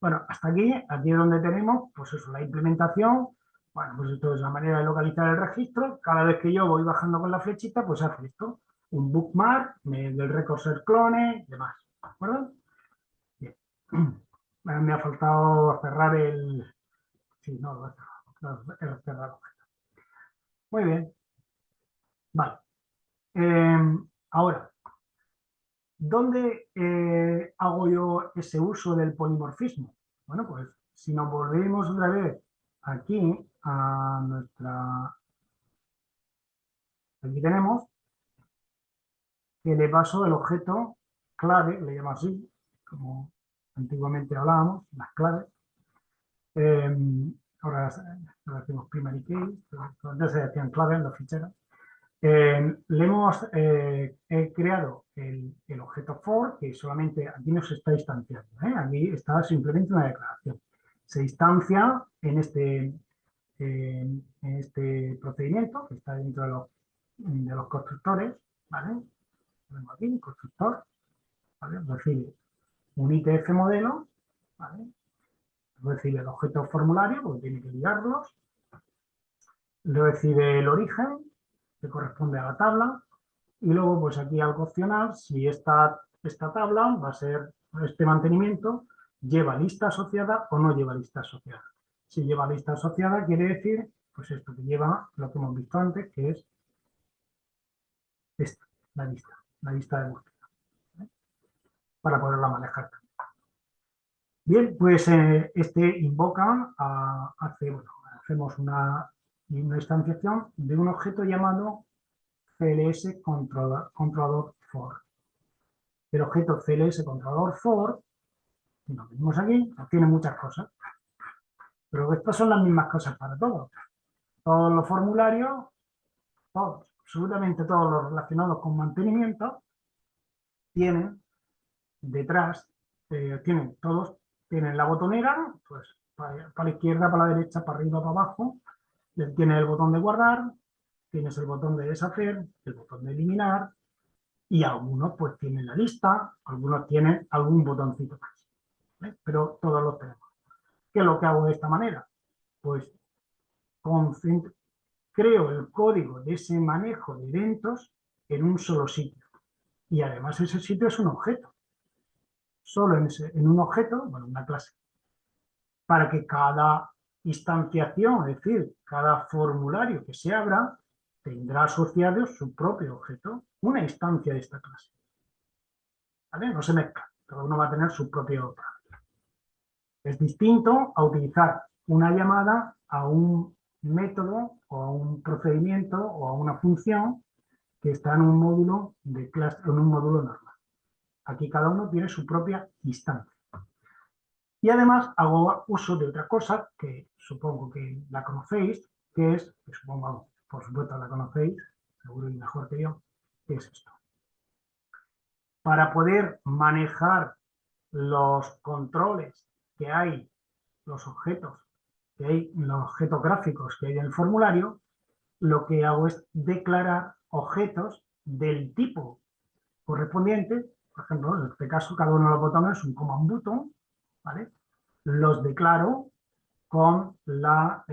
Bueno, hasta aquí es donde tenemos, pues eso, la implementación. Bueno, pues esto es la manera de localizar el registro. Cada vez que yo voy bajando con la flechita, pues hace esto. Un bookmark del record ser clone, demás. ¿De acuerdo? Bien. Me ha faltado cerrar el... Sí, no, lo he cerrado. Muy bien. Vale. Ahora, ¿dónde hago yo ese uso del polimorfismo? Bueno, pues si nos volvemos otra vez aquí a nuestra... Aquí tenemos que le paso el objeto clave, le llamo así, como antiguamente hablábamos, las claves. Ahora decimos primary key, antes se decían claves en los ficheros. Le hemos creado el objeto for, que solamente aquí no se está instanciando, aquí está simplemente una declaración. Se instancia en este procedimiento que está dentro de los constructores, ¿vale? Tenemos aquí, constructor, ¿vale? Recibe un ITF modelo, ¿vale? Recibe el objeto formulario, porque tiene que ligarlos, recibe el origen, que corresponde a la tabla, y luego pues aquí algo opcional, si esta tabla va a ser, este mantenimiento, lleva lista asociada o no lleva lista asociada. Si lleva lista asociada quiere decir, pues esto que lleva lo que hemos visto antes, que es esta, la lista de búsqueda, ¿vale? Para poderla manejar. Bien, pues este invoca, hacemos una instanciación de un objeto llamado CLS controlador for. El objeto CLS controlador for, si lo vemos aquí, tiene muchas cosas, pero estas son las mismas cosas para todos. Todos los formularios, todos, absolutamente todos los relacionados con mantenimiento, tienen detrás, todos tienen la botonera, pues para la izquierda, para la derecha, para arriba, para abajo, tiene el botón de guardar, tienes el botón de deshacer, el botón de eliminar, y algunos pues tienen la lista, algunos tienen algún botoncito más, ¿vale? Pero todos los tenemos. ¿Qué es lo que hago de esta manera? Pues creo el código de ese manejo de eventos en un solo sitio. Y además ese sitio es un objeto. Solo en un objeto, bueno, una clase. Para que cada instanciación, es decir, cada formulario que se abra, tendrá asociado su propio objeto, una instancia de esta clase. ¿Vale? No se mezcla, cada uno va a tener su propio objeto. Es distinto a utilizar una llamada a un método o a un procedimiento o a una función que está en un módulo de clase, en un módulo normal. Aquí cada uno tiene su propia instancia. Y además hago uso de otra cosa que supongo que la conocéis, que es, que supongo, por supuesto la conocéis, seguro y mejor que yo, que es esto. Para poder manejar los controles que hay, los objetos que hay, los objetos gráficos que hay en el formulario, lo que hago es declarar objetos del tipo correspondiente. Por ejemplo, en este caso, cada uno de los botones es un command button, ¿vale? Los declaro con la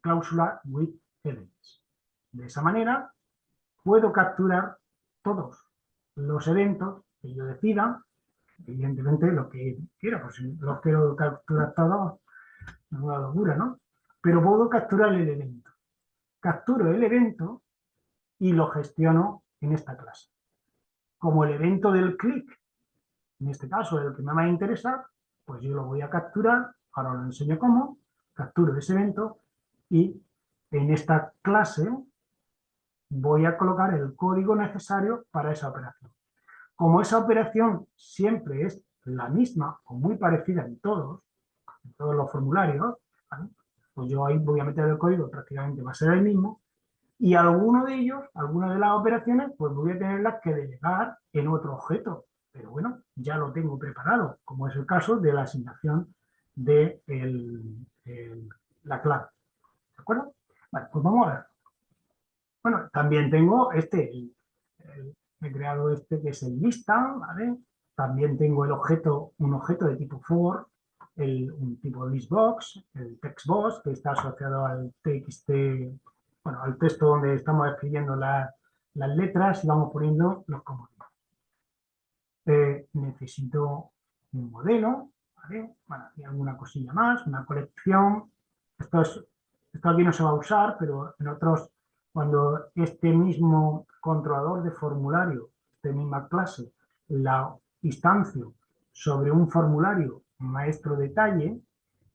cláusula with events. De esa manera, puedo capturar todos los eventos que yo decida, evidentemente lo que quiero, pues si los quiero capturar todos, es una locura, ¿no? Pero puedo capturar el evento. Capturo el evento y lo gestiono en esta clase. Como el evento del clic, en este caso es el que me va a interesar, pues yo lo voy a capturar, ahora lo enseño cómo, capturo ese evento y en esta clase voy a colocar el código necesario para esa operación. Como esa operación siempre es la misma o muy parecida en todos los formularios, ¿vale? Pues yo ahí voy a meter el código, prácticamente va a ser el mismo, y alguno de ellos, algunas de las operaciones, pues voy a tenerlas que delegar en otro objeto. Pero bueno, ya lo tengo preparado, como es el caso de la asignación de la clave. ¿De acuerdo? Vale, pues vamos a ver. Bueno, también tengo he creado este que es el lista, ¿vale? También tengo un objeto de tipo for, un tipo listbox, el textbox, que está asociado al txt, bueno, al texto donde estamos escribiendo las letras y vamos poniendo los comodines. Necesito un modelo, ¿vale? Bueno, y alguna cosilla más, una colección. Esto aquí no se va a usar, pero en otros, cuando este mismo controlador de formulario, esta misma clase, la instancio sobre un formulario maestro detalle,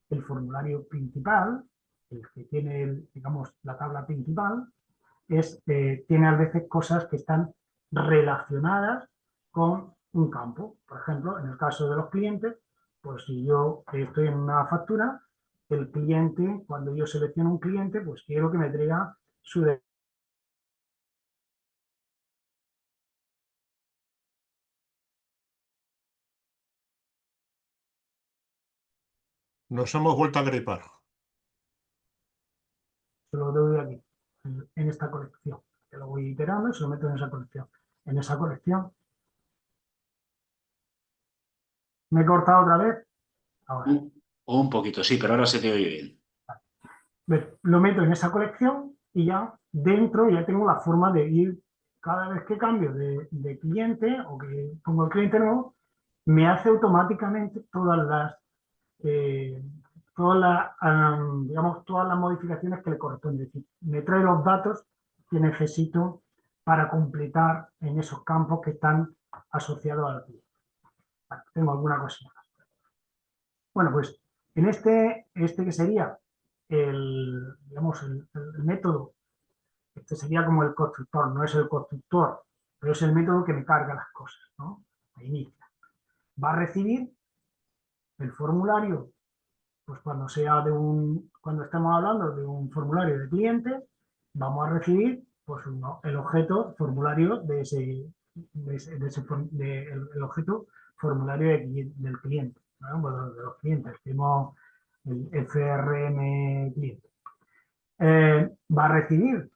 el formulario principal, el que tiene, digamos, la tabla principal, tiene a veces cosas que están relacionadas con un campo. Por ejemplo, en el caso de los clientes, pues si yo estoy en una factura, el cliente, cuando yo selecciono un cliente, pues quiero que me traiga su... Nos hemos vuelto a gripar. Se lo doy aquí, en esta colección. Que lo voy iterando y se lo meto en esa colección. En esa colección. ¿Me he cortado otra vez? Ahora. Un poquito, sí, pero ahora se te oye bien. Lo meto en esa colección y ya dentro ya tengo la forma de ir, cada vez que cambio de cliente o que pongo el cliente nuevo, me hace automáticamente digamos, todas las modificaciones que le corresponden. Es decir, me trae los datos que necesito para completar en esos campos que están asociados al cliente. Vale, tengo alguna cosilla más. Bueno, pues en este que sería digamos, el método, este sería como el constructor, no es el constructor, pero es el método que me carga las cosas, ¿no? Me inicia. Va a recibir el formulario, pues cuando estemos hablando de un formulario de cliente, vamos a recibir pues el objeto formulario el objeto formulario del cliente, ¿no? Bueno, de los clientes, tenemos el FRM cliente. Va a recibir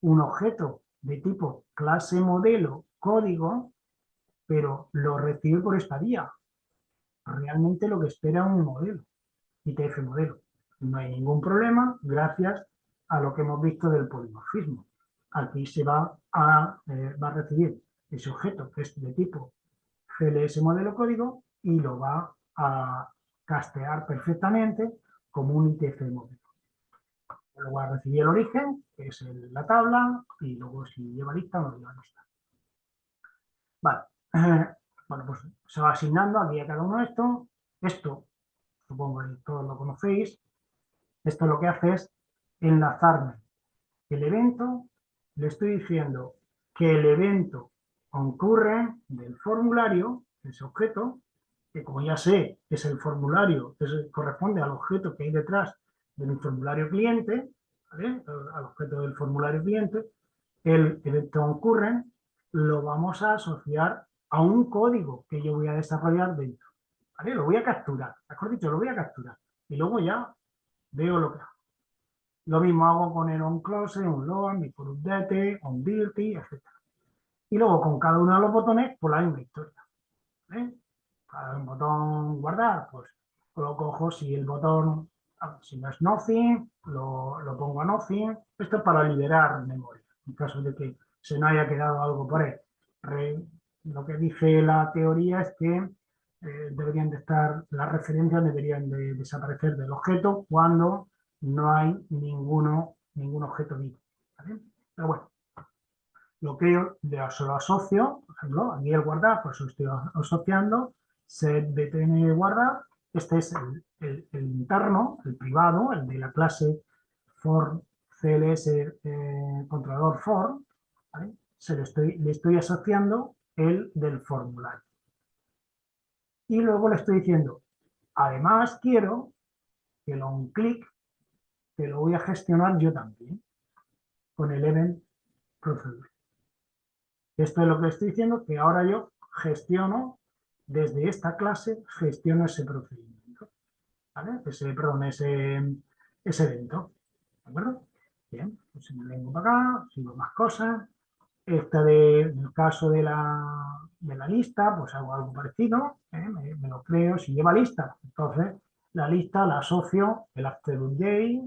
un objeto de tipo clase modelo código, pero lo recibe por esta vía. Realmente lo que espera un modelo, ITF modelo. No hay ningún problema gracias a lo que hemos visto del polimorfismo. Aquí se va a recibir ese objeto que es de tipo CLS modelo código y lo va a castear perfectamente como un ITF modelo. Luego va a recibir el origen, que es la tabla, y luego si lleva lista o no lleva lista. Vale. Bueno, pues se va asignando aquí a cada uno de estos. Esto, supongo que todos lo conocéis. Esto lo que hace es enlazarme el evento. Le estoy diciendo que el evento ocurre del formulario, ese objeto, que como ya sé, es el formulario, corresponde al objeto que hay detrás de mi formulario cliente, ¿vale? Al objeto del formulario cliente, el evento ocurre, lo vamos a asociar a un código que yo voy a desarrollar dentro. ¿Vale? Lo voy a capturar, mejor dicho, lo voy a capturar. Y luego ya veo lo que hago. Lo mismo hago con el onClose, un load, mi for update, on dirty, etc. Y luego con cada uno de los botones, pues la misma historia. ¿Vale? Cada un botón guardar, pues lo cojo si el botón, si no es nothing, lo pongo a nothing. Esto es para liberar memoria, en caso de que se no haya quedado algo por ahí. Lo que dice la teoría es que deberían de estar, las referencias deberían de desaparecer del objeto cuando no hay ningún objeto vivo. ¿Vale? Pero bueno, lo que yo se lo asocio, por ejemplo, aquí el guardar, pues lo estoy asociando, set btn guardar, este es el interno, el privado, el de la clase for cls controlador for, ¿vale? Le estoy asociando el del formulario. Y luego le estoy diciendo, además quiero que el onClick, que lo voy a gestionar yo también, con el event procedure. Esto es lo que estoy diciendo, que ahora yo gestiono, desde esta clase, gestiono ese procedimiento, ¿vale? Ese evento, ¿de acuerdo? Bien, pues si me vengo para acá, sigo más cosas. Del caso de la lista, pues hago algo parecido, me lo creo, si lleva lista, entonces la lista la asocio el after update,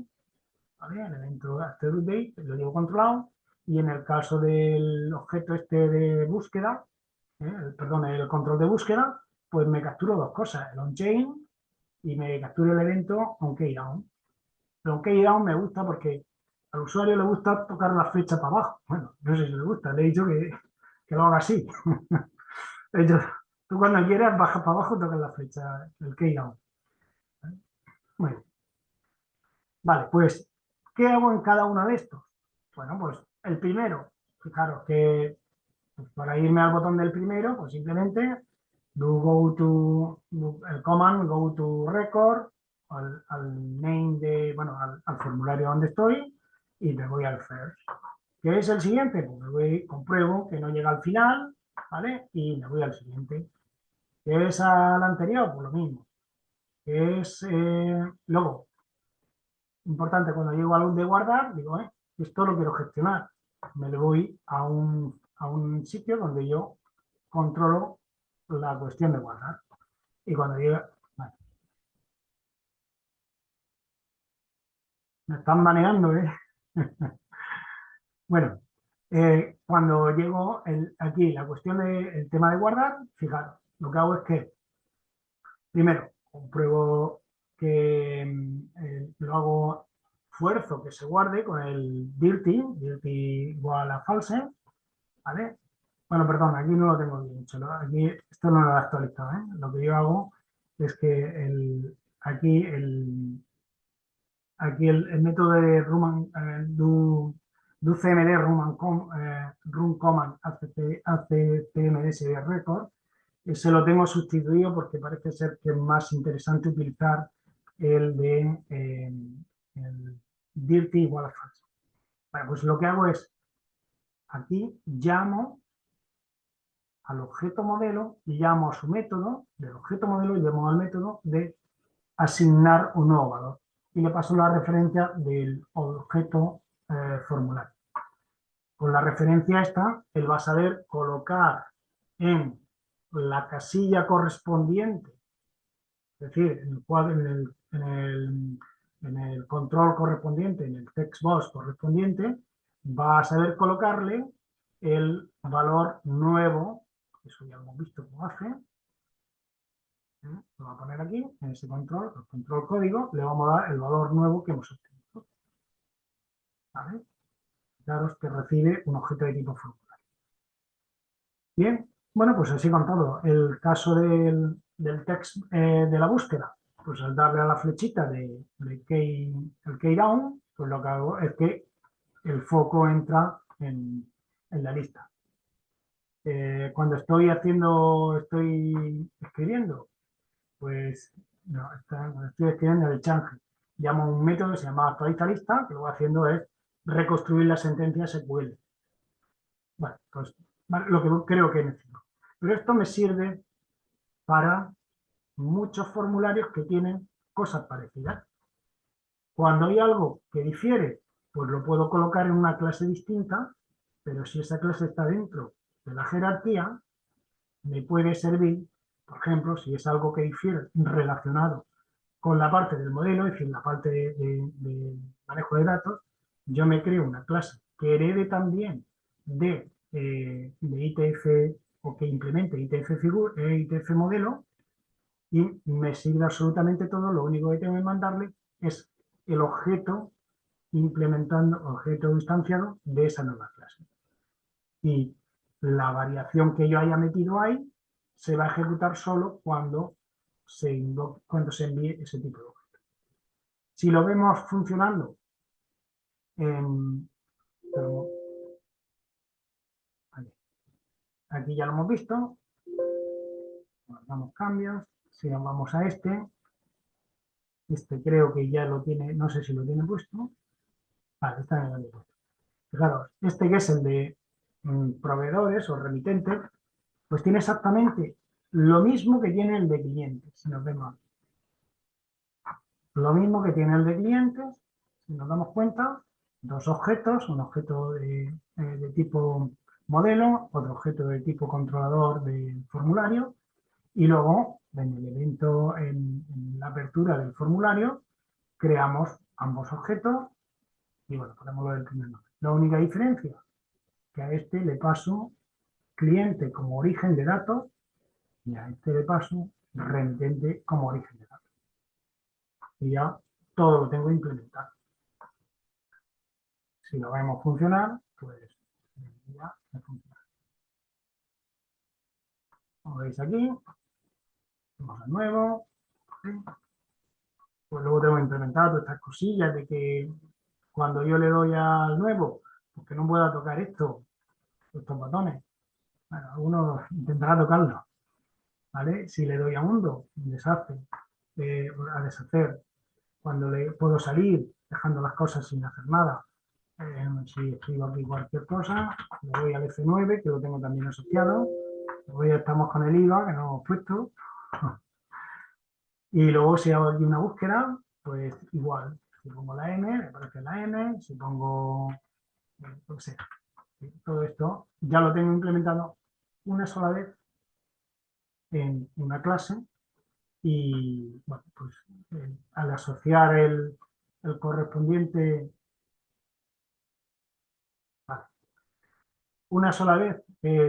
¿vale? El evento after update lo llevo controlado, y en el caso del objeto este de búsqueda, perdón, el control de búsqueda, pues me capturo dos cosas, el onChain y me capturo el evento onKeyDown. El onKeyDown me gusta porque al usuario le gusta tocar la flecha para abajo. Bueno, no sé si le gusta, le he dicho que lo haga así. De hecho, tú cuando quieras bajas para abajo, tocas la flecha, el keydown. Muy bien. Vale, pues, ¿qué hago en cada uno de estos? Bueno, pues el primero, fijaros que pues, para irme al botón del primero, pues simplemente el command go to record, al name bueno, al formulario donde estoy, y me voy al first. ¿Qué es el siguiente? Pues compruebo que no llega al final, ¿vale? Y me voy al siguiente. ¿Qué es al anterior? Pues lo mismo. ¿Qué es luego? Importante, cuando llego al de guardar, digo, esto lo quiero gestionar. Me le voy a un sitio donde yo controlo la cuestión de guardar. Y cuando llega... Vale. Me están manejando, ¿eh? Bueno, cuando llego aquí, la cuestión del tema de guardar, fijaros, lo que hago es que, primero, compruebo que lo hago, fuerzo que se guarde con el dirty igual a false, ¿vale? Bueno, perdón, aquí no lo tengo bien hecho, ¿no? Aquí esto no lo he actualizado, ¿eh? Lo que yo hago es que aquí el método de do cmd run command actmds record, se lo tengo sustituido porque parece ser que es más interesante utilizar el de el dirty igual a false. Bueno, pues lo que hago es, aquí llamo al objeto modelo y llamo a su método del objeto modelo y llamo al método de asignar un nuevo valor. Y le paso la referencia del objeto formulario. Con la referencia esta, él va a saber colocar en la casilla correspondiente, es decir, en el control correspondiente, en el text box correspondiente, va a saber colocarle el valor nuevo, eso ya lo hemos visto cómo hace. Lo va a poner aquí, en ese control, el control código, le vamos a dar el valor nuevo que hemos obtenido. ¿Vale? Fijaros que recibe un objeto de tipo formulario. Bien, bueno, pues así con todo. El caso del text de la búsqueda, pues al darle a la flechita el keydown, pues lo que hago es que el foco entra en la lista. Cuando estoy escribiendo, pues no, estoy escribiendo el change. Llamo un método que se llama actualiza lista, que lo que voy haciendo es reconstruir la sentencia SQL. Bueno, pues lo que creo que necesito. Pero esto me sirve para muchos formularios que tienen cosas parecidas. Cuando hay algo que difiere, pues lo puedo colocar en una clase distinta, pero si esa clase está dentro de la jerarquía, me puede servir, por ejemplo, si es algo que difiere relacionado con la parte del modelo, es decir, la parte de manejo de datos, yo me creo una clase que herede también de ITF o que implemente ITF modelo y me sirve absolutamente todo. Lo único que tengo que mandarle es el objeto objeto instanciado de esa nueva clase. Y la variación que yo haya metido ahí se va a ejecutar solo cuando se envíe ese tipo de objeto. Si lo vemos funcionando aquí ya lo hemos visto, guardamos cambios, si nos vamos a este creo que ya lo tiene, no sé si lo tiene puesto, vale, está en el puesto. Fijaros, que es el de proveedores o remitentes, pues tiene exactamente lo mismo que tiene el de clientes, si nos vemos aquí. Lo mismo que tiene el de clientes, si nos damos cuenta, dos objetos, un objeto de tipo modelo, otro objeto de tipo controlador de formulario, y luego en el evento, en la apertura del formulario, creamos ambos objetos y bueno, ponemos lo del primer nombre. La única diferencia, que a este le paso cliente como origen de datos y a este le paso remitente como origen de datos. Y ya todo lo tengo implementado. Si lo vemos funcionar, pues ya me funciona. Como veis aquí, vamos a nuevo. ¿Sí? Pues luego tengo implementado todas estas cosillas de que cuando yo le doy al nuevo, pues que no pueda tocar estos botones. Bueno, algunos intentará tocarlo, ¿vale? Si le doy a mundo, deshace, a deshacer. Cuando le puedo salir dejando las cosas sin hacer nada. Si escribo aquí cualquier cosa, le voy al F9, que lo tengo también asociado. Hoy estamos con el IVA, que no hemos puesto. Y luego si hago aquí una búsqueda, pues igual. Si pongo la M, me aparece la M. Si pongo, no sé, todo esto ya lo tengo implementado una sola vez en una clase. Y bueno, pues al asociar el correspondiente, vale, una sola vez,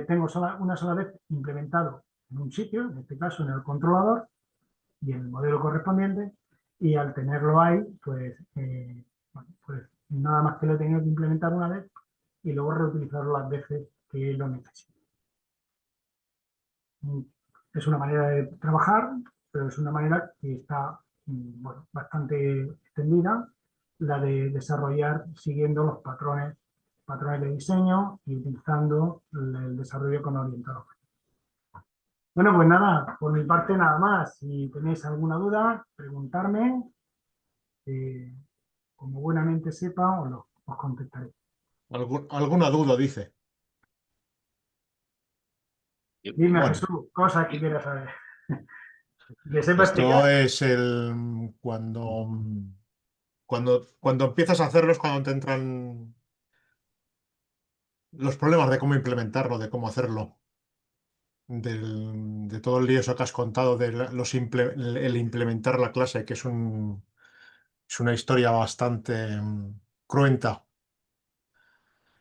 tengo una sola vez implementado en un sitio, en este caso en el controlador y en el modelo correspondiente, y al tenerlo ahí, pues, bueno, pues nada más que lo he tenido que implementar una vez y luego reutilizarlo las veces que lo necesite. Es una manera de trabajar, pero es una manera que está, bueno, bastante extendida, la de desarrollar siguiendo los patrones de diseño y utilizando el desarrollo con orientado. Bueno, pues nada, por mi parte nada más. Si tenéis alguna duda, preguntarme. Como buenamente sepa, os contestaré. ¿Alguna duda, dice? Dime, Bueno, Jesús, cosas que quieras saber. ¿Que sepa esto explicar? es cuando empiezas a hacerlo es cuando te entran los problemas de cómo implementarlo, de cómo hacerlo, de todo el lío eso que has contado, de el implementar la clase, que es una historia bastante cruenta.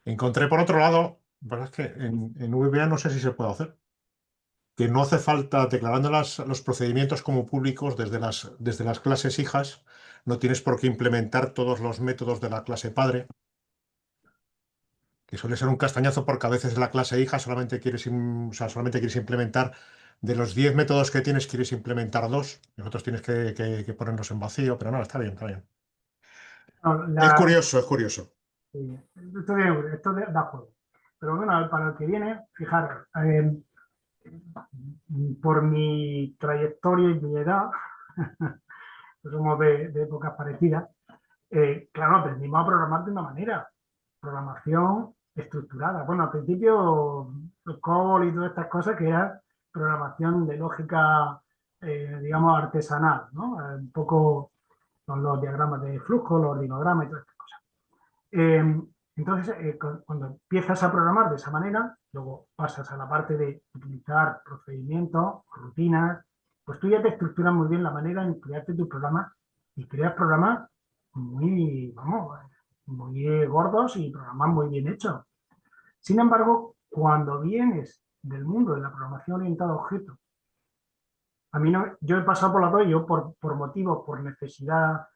Encontré por otro lado, la verdad es que en VBA no sé si se puede hacer, que no hace falta, declarando los procedimientos como públicos desde las clases hijas, no tienes por qué implementar todos los métodos de la clase padre, que suele ser un castañazo porque a veces la clase hija o sea, solamente quieres implementar, de los 10 métodos que tienes, quieres implementar 2, y los otros tienes que ponerlos en vacío, pero no, está bien, está bien. No, Es curioso, es curioso. sí, esto da juego. Pero bueno, para el que viene, fijaros, por mi trayectoria y mi edad, pues somos de épocas parecidas, claro, aprendimos a programar de una manera, programación estructurada. Bueno, al principio, el COBOL y todas estas cosas que era programación de lógica, digamos, artesanal, ¿no? Un poco con los diagramas de flujo, los ordinogramas y todas estas cosas. Entonces, cuando empiezas a programar de esa manera, luego pasas a la parte de utilizar procedimientos, rutinas, pues tú ya te estructuras muy bien la manera en crearte tu programa y creas programas muy, vamos, muy gordos y programas muy bien hechos. Sin embargo, cuando vienes del mundo de la programación orientada a objetos, a mí no, yo he pasado por las dos, yo por motivos, por necesidad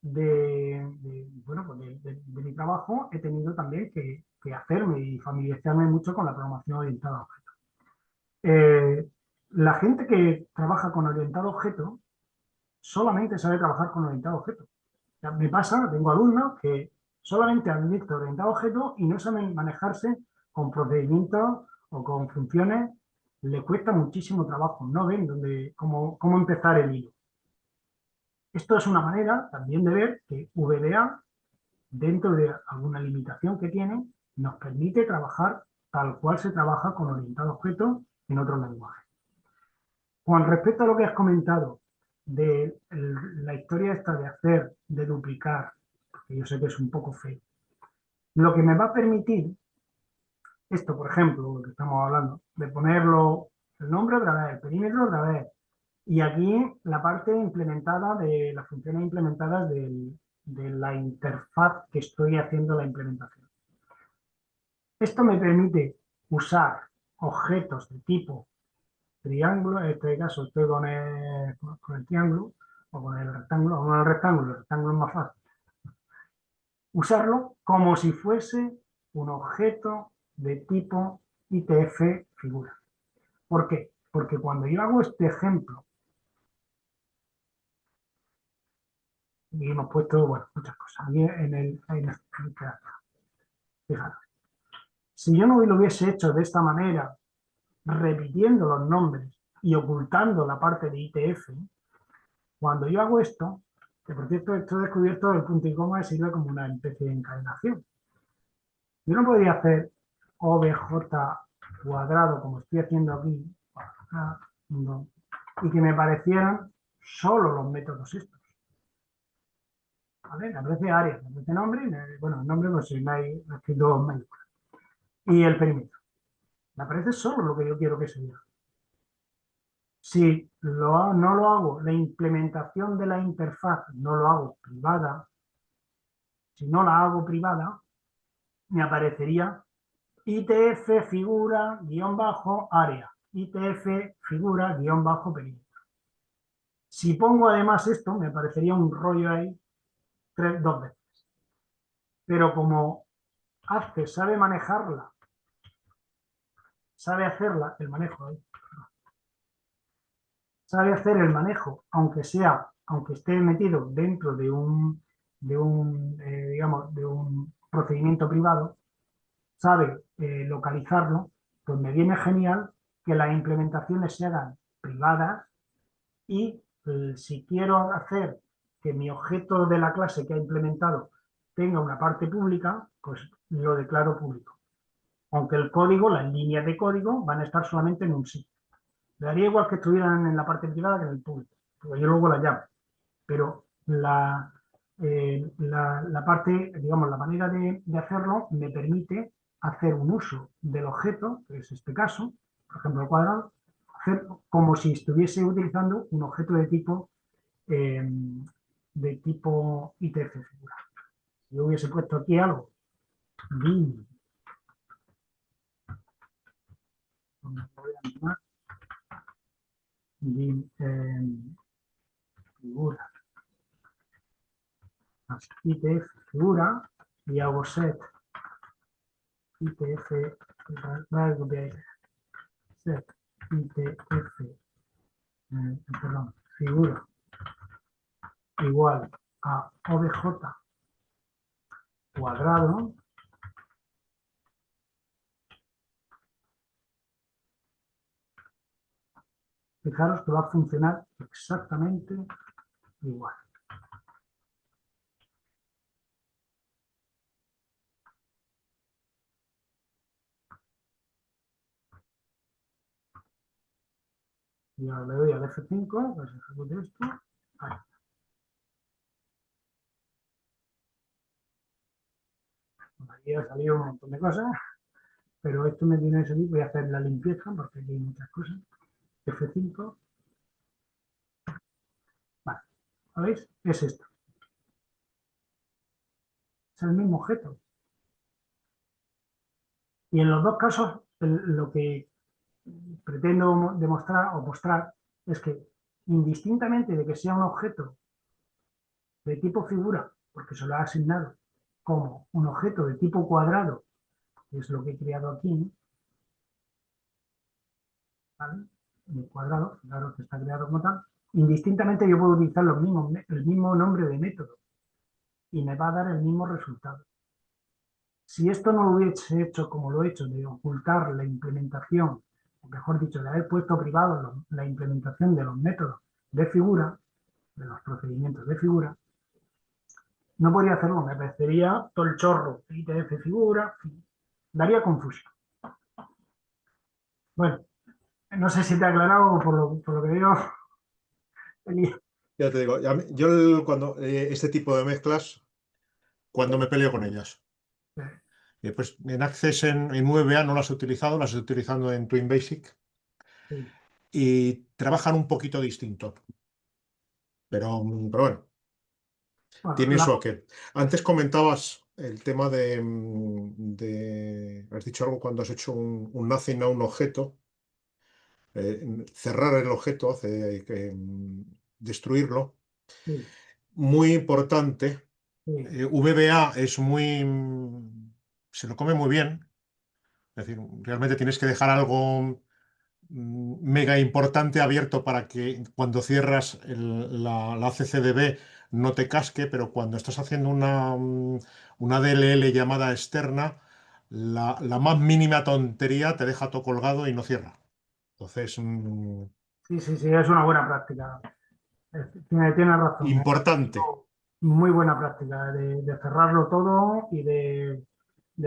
bueno, pues de mi trabajo, he tenido también que hacerme y familiarizarme mucho con la programación orientada a objetos. La gente que trabaja con orientado a objetos solamente sabe trabajar con orientado a objetos. O sea, me pasa, tengo alumnos que solamente han visto orientado a objetos y no saben manejarse con procedimientos o con funciones, le cuesta muchísimo trabajo, no ven cómo empezar el hilo. Esto es una manera también de ver que VBA, dentro de alguna limitación que tiene, nos permite trabajar tal cual se trabaja con orientado a objetos en otros lenguajes. Con respecto a lo que has comentado de la historia esta de hacer, de duplicar, porque yo sé que es un poco feo, Lo que me va a permitir esto, por ejemplo, lo que estamos hablando, de ponerlo el nombre otra vez, el perímetro otra vez, y aquí la parte implementada de las funciones implementadas de la interfaz que estoy haciendo la implementación. Esto me permite usar objetos de tipo triángulo, en este caso estoy con el triángulo o con el rectángulo, o con el rectángulo es más fácil. Usarlo como si fuese un objeto de tipo ITF figura. ¿Por qué? Porque cuando yo hago este ejemplo, y hemos puesto, bueno, muchas cosas, aquí fijaros, si yo no lo hubiese hecho de esta manera, repitiendo los nombres y ocultando la parte de ITF, cuando yo hago esto, que por cierto esto he descubierto el punto y coma sirve como una especie de encadenación. Yo no podría hacer OBJ cuadrado como estoy haciendo aquí, y que me parecieran solo los métodos estos. ¿Vale? Me aparece área, me aparece nombre, bueno, el nombre pues si no hay escrito mayúscula. Y el perímetro. Me aparece solo lo que yo quiero que se vea. Si no lo hago, la implementación de la interfaz no lo hago privada, si no la hago privada, me aparecería ITF figura guión bajo área, ITF figura guión bajo perímetro. Si pongo además esto, me aparecería un rollo ahí dos veces. Pero como Access sabe manejarla, sabe hacerla, el manejo ahí, sabe hacer el manejo, aunque esté metido dentro de un procedimiento privado, sabe localizarlo, pues me viene genial que las implementaciones se hagan privadas y si quiero hacer que mi objeto de la clase que ha implementado tenga una parte pública, pues lo declaro público. Aunque el código, las líneas de código van a estar solamente en un sitio. Me daría igual que estuvieran en la parte privada que en el público, porque yo luego la llamo. Pero la parte, digamos, la manera de hacerlo me permite hacer un uso del objeto, que es este caso, por ejemplo el cuadrado, hacer como si estuviese utilizando un objeto de tipo ITF figura. Si yo hubiese puesto aquí algo, bin, figura, ITF figura, y hago set ITF, set ITF, perdón, figura igual a OBJ cuadrado, fijaros que va a funcionar exactamente igual. Y ahora le doy al F5, pues ejecute esto. Ahí. Aquí ha salido un montón de cosas, pero esto me tiene que salir. Voy a hacer la limpieza porque aquí hay muchas cosas. F5. Vale, ¿sabéis? Es esto. Es el mismo objeto. Y en los dos casos, lo que pretendo demostrar o mostrar es que indistintamente de que sea un objeto de tipo figura, porque se lo ha asignado, como un objeto de tipo cuadrado, que es lo que he creado aquí, ¿vale? El cuadrado, claro que está creado como tal, indistintamente yo puedo utilizar el mismo nombre de método y me va a dar el mismo resultado. Si esto no lo hubiese hecho como lo he hecho, de ocultar la implementación, o mejor dicho, de haber puesto privado la implementación de los métodos de figura, de los procedimientos de figura, no podría hacerlo, me parecería todo el chorro, ITF figura, daría confusión. Bueno, no sé si te ha aclarado por lo que digo. Ya te digo, yo cuando este tipo de mezclas, cuando me peleo con ellas. Pues en Access en VBA no las he utilizado, las estoy utilizando en Twin Basic Sí. y trabajan un poquito distinto. Pero bueno, Bueno, tienen su aquel. Antes comentabas el tema has dicho algo cuando has hecho un nothing a un objeto. Cerrar el objeto hace destruirlo. sí, Muy importante. sí, VBA es se lo come muy bien. Es decir, realmente tienes que dejar algo mega importante abierto para que cuando cierras la CCDB no te casque, pero cuando estás haciendo una DLL llamada externa, la más mínima tontería te deja todo colgado y no cierra. Entonces, sí, sí, sí, es una buena práctica. Tiene razón. importante. Muy buena práctica de cerrarlo todo y de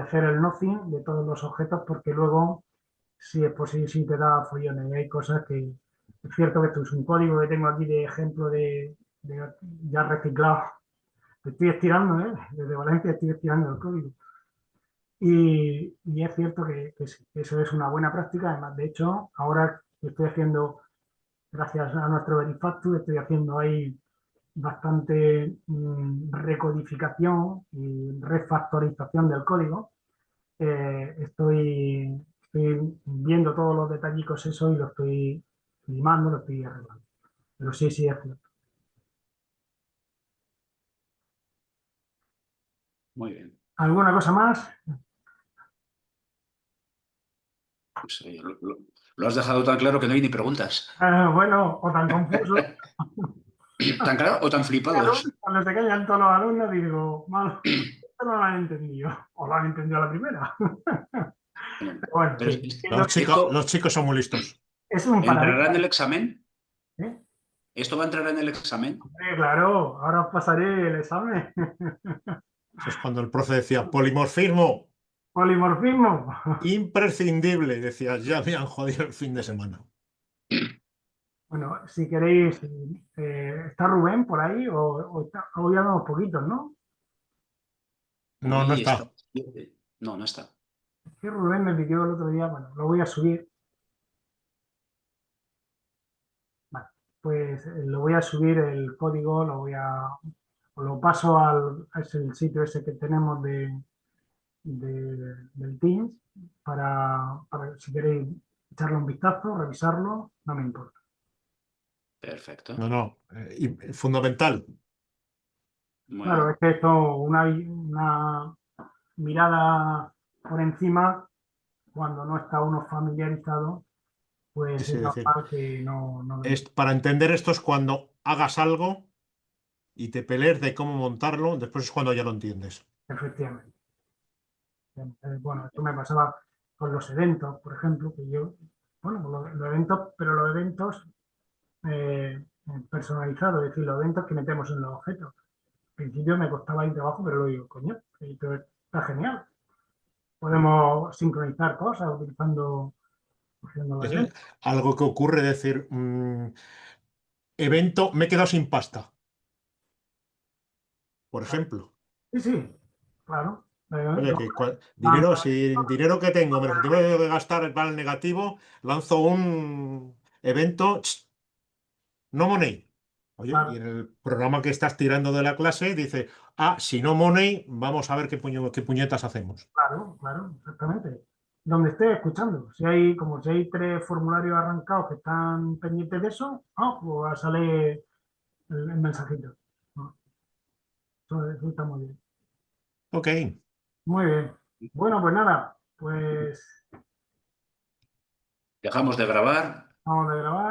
hacer el nothing de todos los objetos, porque luego, si es posible, sí te da follones. Hay cosas que es cierto que esto es un código que tengo aquí de ejemplo de ya reciclado. Te estoy estirando, ¿eh? Desde Valencia estoy estirando el código. Y es cierto que sí, que eso es una buena práctica. Además, de hecho, ahora estoy haciendo, gracias a nuestro Verifactu, estoy haciendo ahí bastante recodificación y refactorización del código. Estoy viendo todos los detallicos eso y lo estoy limando, lo estoy arreglando. Pero sí, sí, es cierto. Muy bien. ¿Alguna cosa más? Pues, lo has dejado tan claro que no hay ni preguntas. Bueno, o tan confuso. ¿Tan claro o tan flipados? Cuando se callan todos los alumnos, digo, malo, esto no lo han entendido. O lo han entendido a la primera. Bueno, Pero bueno, pero sí, entiendo que Los esto chicos son muy listos. es un entrará en paradigma. el examen. ¿Eh? ¿Esto va a entrar en el examen? Claro, ahora os pasaré el examen. Eso es cuando el profe decía, polimorfismo, Polimorfismo. imprescindible. Decía, ya me han jodido el fin de semana. Bueno, si queréis, ¿está Rubén por ahí? Hoy hablamos poquitos, ¿no? No, no Hoy está. está. No, no está. Es que Rubén me pidió el otro día, bueno, lo voy a subir. Vale, pues lo voy a subir el código, lo paso es el sitio ese que tenemos del Teams para si queréis echarle un vistazo, revisarlo, no me importa. Perfecto. No, no. Fundamental. Muy Claro, bien. es que esto, una mirada por encima, cuando no está uno familiarizado, pues Es es decir, normal que no lo entienda. para entender esto es cuando hagas algo y te pelees de cómo montarlo, después es cuando ya lo entiendes. Efectivamente. Bueno, esto me pasaba con los eventos, por ejemplo, que yo, bueno, los eventos, pero los eventos personalizados, es decir, los eventos que metemos en los objetos. Al principio me costaba ir trabajo, pero lo digo, coño, esto está genial. Podemos sincronizar cosas haciendo los Es eventos. algo que ocurre, decir, evento, me he quedado sin pasta, por ejemplo. Sí, sí, claro. Oye, Los dinero, si dinero que tengo, me lo tengo que gastar para el negativo, lanzo un evento, no money. Oye, y claro, en el programa que estás tirando de la clase dice, si no money, vamos a ver qué puñetas hacemos. claro, claro, exactamente. Donde esté escuchando. Como si hay 3 formularios arrancados que están pendientes de eso, pues sale el mensajito. ¿No? Eso está muy bien. Ok, Muy bien. Bueno, pues nada, pues Dejamos de grabar. vamos a grabar.